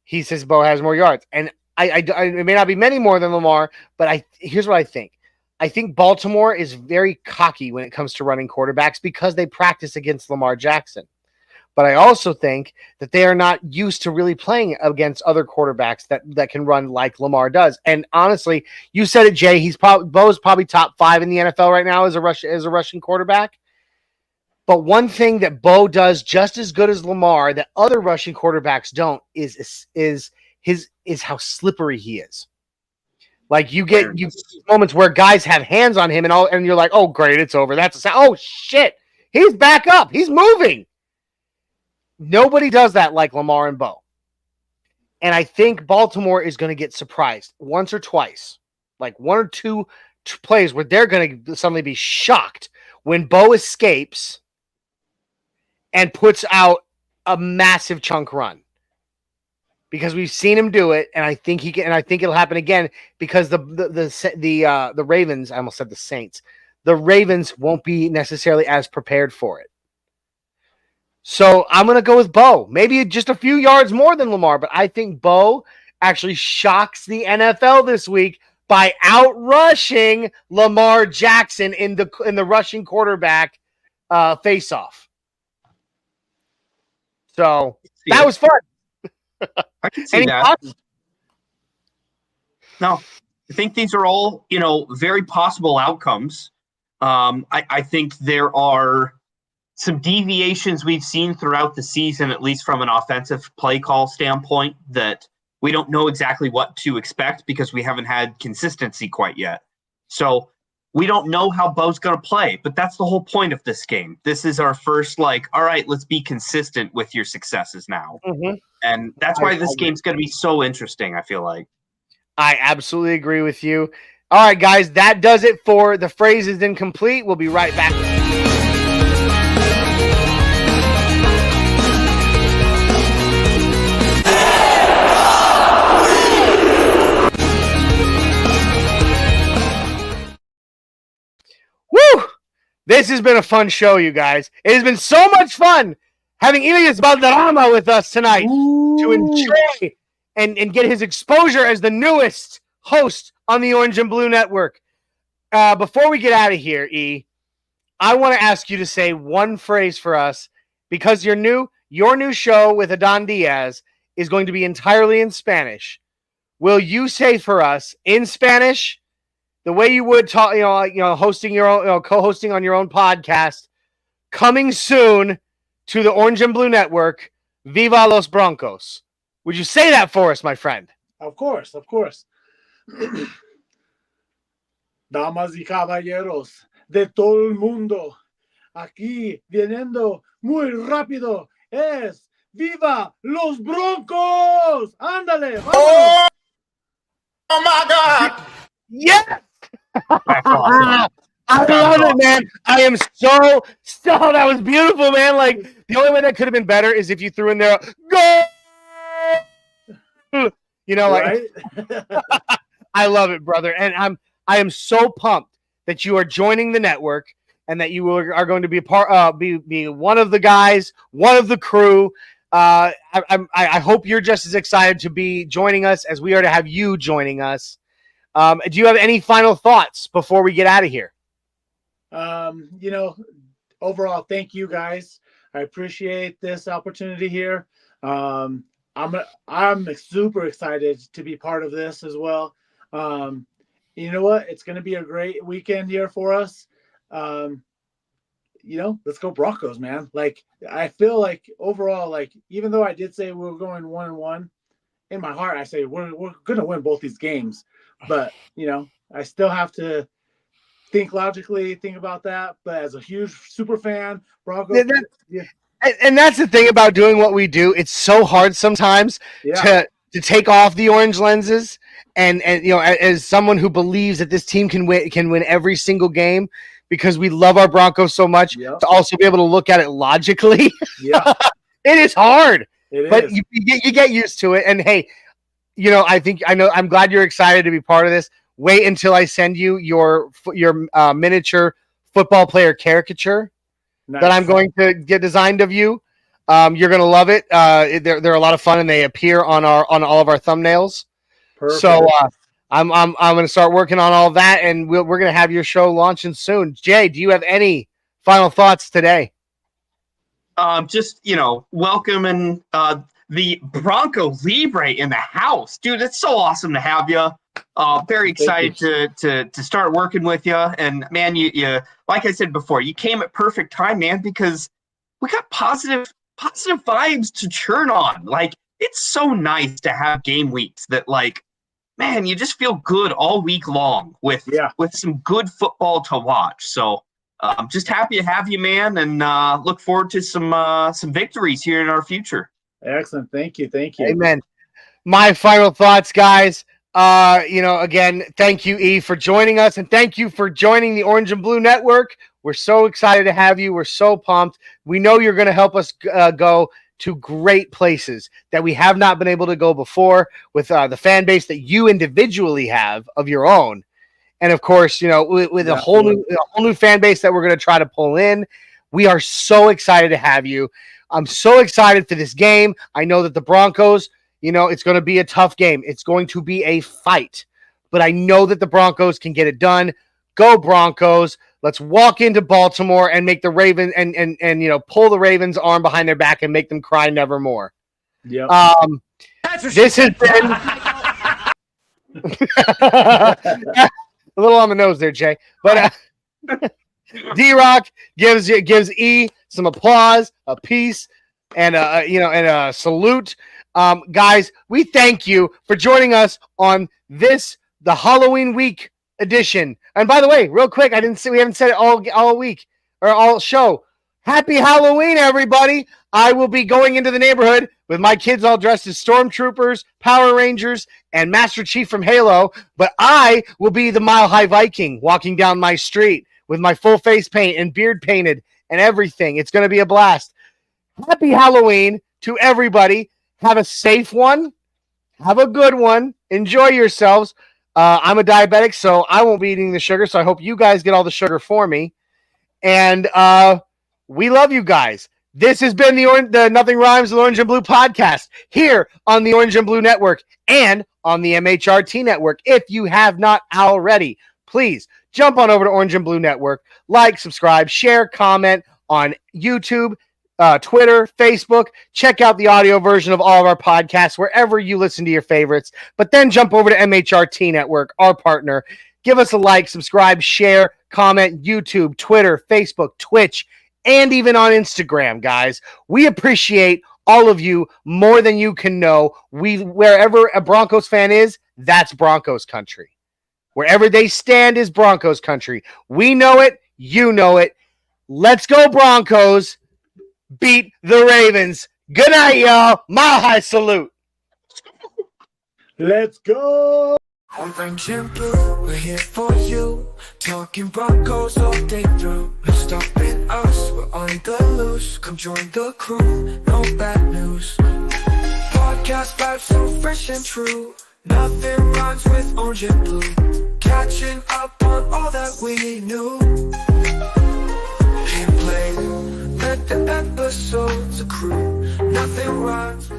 He says Bo has more yards. And it may not be many more than Lamar, but here's what I think. I think Baltimore is very cocky when it comes to running quarterbacks because they practice against Lamar Jackson. But I also think that they are not used to really playing against other quarterbacks that can run like Lamar does. And honestly, you said it, Jay. Bo's probably top 5 in the NFL right now as a rushing quarterback. But one thing that Bo does just as good as Lamar that other rushing quarterbacks don't is how slippery he is. Like you get moments where guys have hands on him and you're like, oh great, it's over. Oh shit, he's back up, he's moving. Nobody does that like Lamar and Bo. And I think Baltimore is going to get surprised once or twice, like one or two plays where they're going to suddenly be shocked when Bo escapes and puts out a massive chunk run. Because we've seen him do it, and I think he can, and I think it'll happen again because the Ravens, I almost said the Saints, the Ravens won't be necessarily as prepared for it. So I'm going to go with Bo. Maybe just a few yards more than Lamar, but I think Bo actually shocks the NFL this week by outrushing Lamar Jackson in the rushing quarterback face-off. So that was fun. I can see that. No, I think these are all, very possible outcomes. I think there are some deviations we've seen throughout the season, at least from an offensive play call standpoint, that we don't know exactly what to expect because we haven't had consistency quite yet. So we don't know how Bo's going to play, but that's the whole point of this game. This is our first, all right, let's be consistent with your successes now. Mm-hmm. And that's why this game's going to be so interesting, I feel like. I absolutely agree with you. All right, guys, that does it for The Phrase is Incomplete. We'll be right back. Woo! This has been a fun show, you guys. It has been so much fun having Elias Valderrama with us tonight to enjoy and get his exposure as the newest host on the Orange and Blue Network. Before we get out of here, E, I want to ask you to say one phrase for us because your new show with Adon Diaz is going to be entirely in Spanish. Will you say for us in Spanish the way you would talk, hosting your own, co-hosting on your own podcast, coming soon to the Orange and Blue Network, Viva los Broncos. Would you say that for us, my friend? Of course. Damas y caballeros de todo el mundo, aquí viniendo muy rápido es Viva los Broncos. Ándale, vámonos. Oh my God! Yes! I love it, man. I am so that was beautiful, man. Like the only way that could have been better is if you threw in there go. Right? I love it, brother, and I am so pumped that you are joining the network and that you are going to be be one of the guys, one of the crew. I hope you're just as excited to be joining us as we are to have you joining us. Do you have any final thoughts before we get out of here? Overall, thank you guys. I appreciate this opportunity here. I'm super excited to be part of this as well. You know what? It's going to be a great weekend here for us. Let's go Broncos, man. Like, I feel like overall, like, even though I did say we're going 1-1, in my heart, I say we're going to win both these games. But, I still have to think logically, think about that. But as a huge super fan, Broncos. And that's the thing about doing what we do. It's so hard sometimes to take off the orange lenses. And as someone who believes that this team can win every single game because we love our Broncos so much, to also be able to look at it logically. Yeah, it is hard. But you get used to it. And hey, I'm glad you're excited to be part of this. Wait until I send you your miniature football player caricature that I'm going to get designed of you. You're going to love it. They're a lot of fun and they appear on all of our thumbnails. Perfect. So I'm going to start working on all that, and we're going to have your show launching soon. Jay, do you have any final thoughts today? Welcoming the Bronco Libre in the house, dude. It's so awesome to have you. Very excited to start working with you. And man, you like I said before, you came at perfect time, man, because we got positive vibes to churn on. Like, it's so nice to have game weeks that, like, man, you just feel good all week long with some good football to watch. So just happy to have you, man, and look forward to some victories here in our future. Excellent. Thank you. Amen. My final thoughts, guys. Again, thank you, E, for joining us, and thank you for joining the Orange and Blue Network. We're so excited to have you. We're so pumped. We know you're going to help us go to great places that we have not been able to go before with the fan base that you individually have of your own. And of course, with a whole new fan base that we're going to try to pull in. We are so excited to have you. I'm so excited for this game. I know that the Broncos, it's going to be a tough game. It's going to be a fight, but I know that the Broncos can get it done. Go Broncos. Let's walk into Baltimore and make the Ravens and pull the Ravens' arm behind their back and make them cry nevermore. Yep. This has been a little on the nose there, Jay. But D-Rock gives E some applause, a peace, and a salute. Guys, we thank you for joining us on the Halloween week edition. And by the way, real quick, we haven't said it all week or all show. Happy Halloween, everybody. I will be going into the neighborhood with my kids all dressed as Stormtroopers, Power Rangers, and Master Chief from Halo. But I will be the Mile High Viking walking down my street with my full face paint and beard painted and everything. It's going to be a blast. Happy Halloween to everybody. Have a safe one. Have a good one. Enjoy yourselves. I'm a diabetic, so I won't be eating the sugar, so I hope you guys get all the sugar for me. And we love you guys. This has been the Nothing Rhymes with Orange and Blue podcast here on the Orange and Blue Network and on the MHRT Network. If you have not already, please jump on over to Orange and Blue Network. Like, subscribe, share, comment on YouTube, Twitter, Facebook. Check out the audio version of all of our podcasts wherever you listen to your favorites. But then jump over to MHRT Network, our partner. Give us a like, subscribe, share, comment, YouTube, Twitter, Facebook, Twitch, and even on Instagram, guys. We appreciate all of you more than you can know. Wherever a Broncos fan is, that's Broncos country. Wherever they stand is Broncos country. We know it. You know it. Let's go Broncos. Beat the Ravens. Good night, y'all. Mile High salute. Let's go. Orange and blue, we're here for you. Talking Broncos all day through. No stopping us, we're on the loose. Come join the crew, no bad news. Podcast vibes so fresh and true. Nothing rhymes with orange and blue. Catching up on all that we knew. Hit play, let the episodes accrue. Nothing rhymes.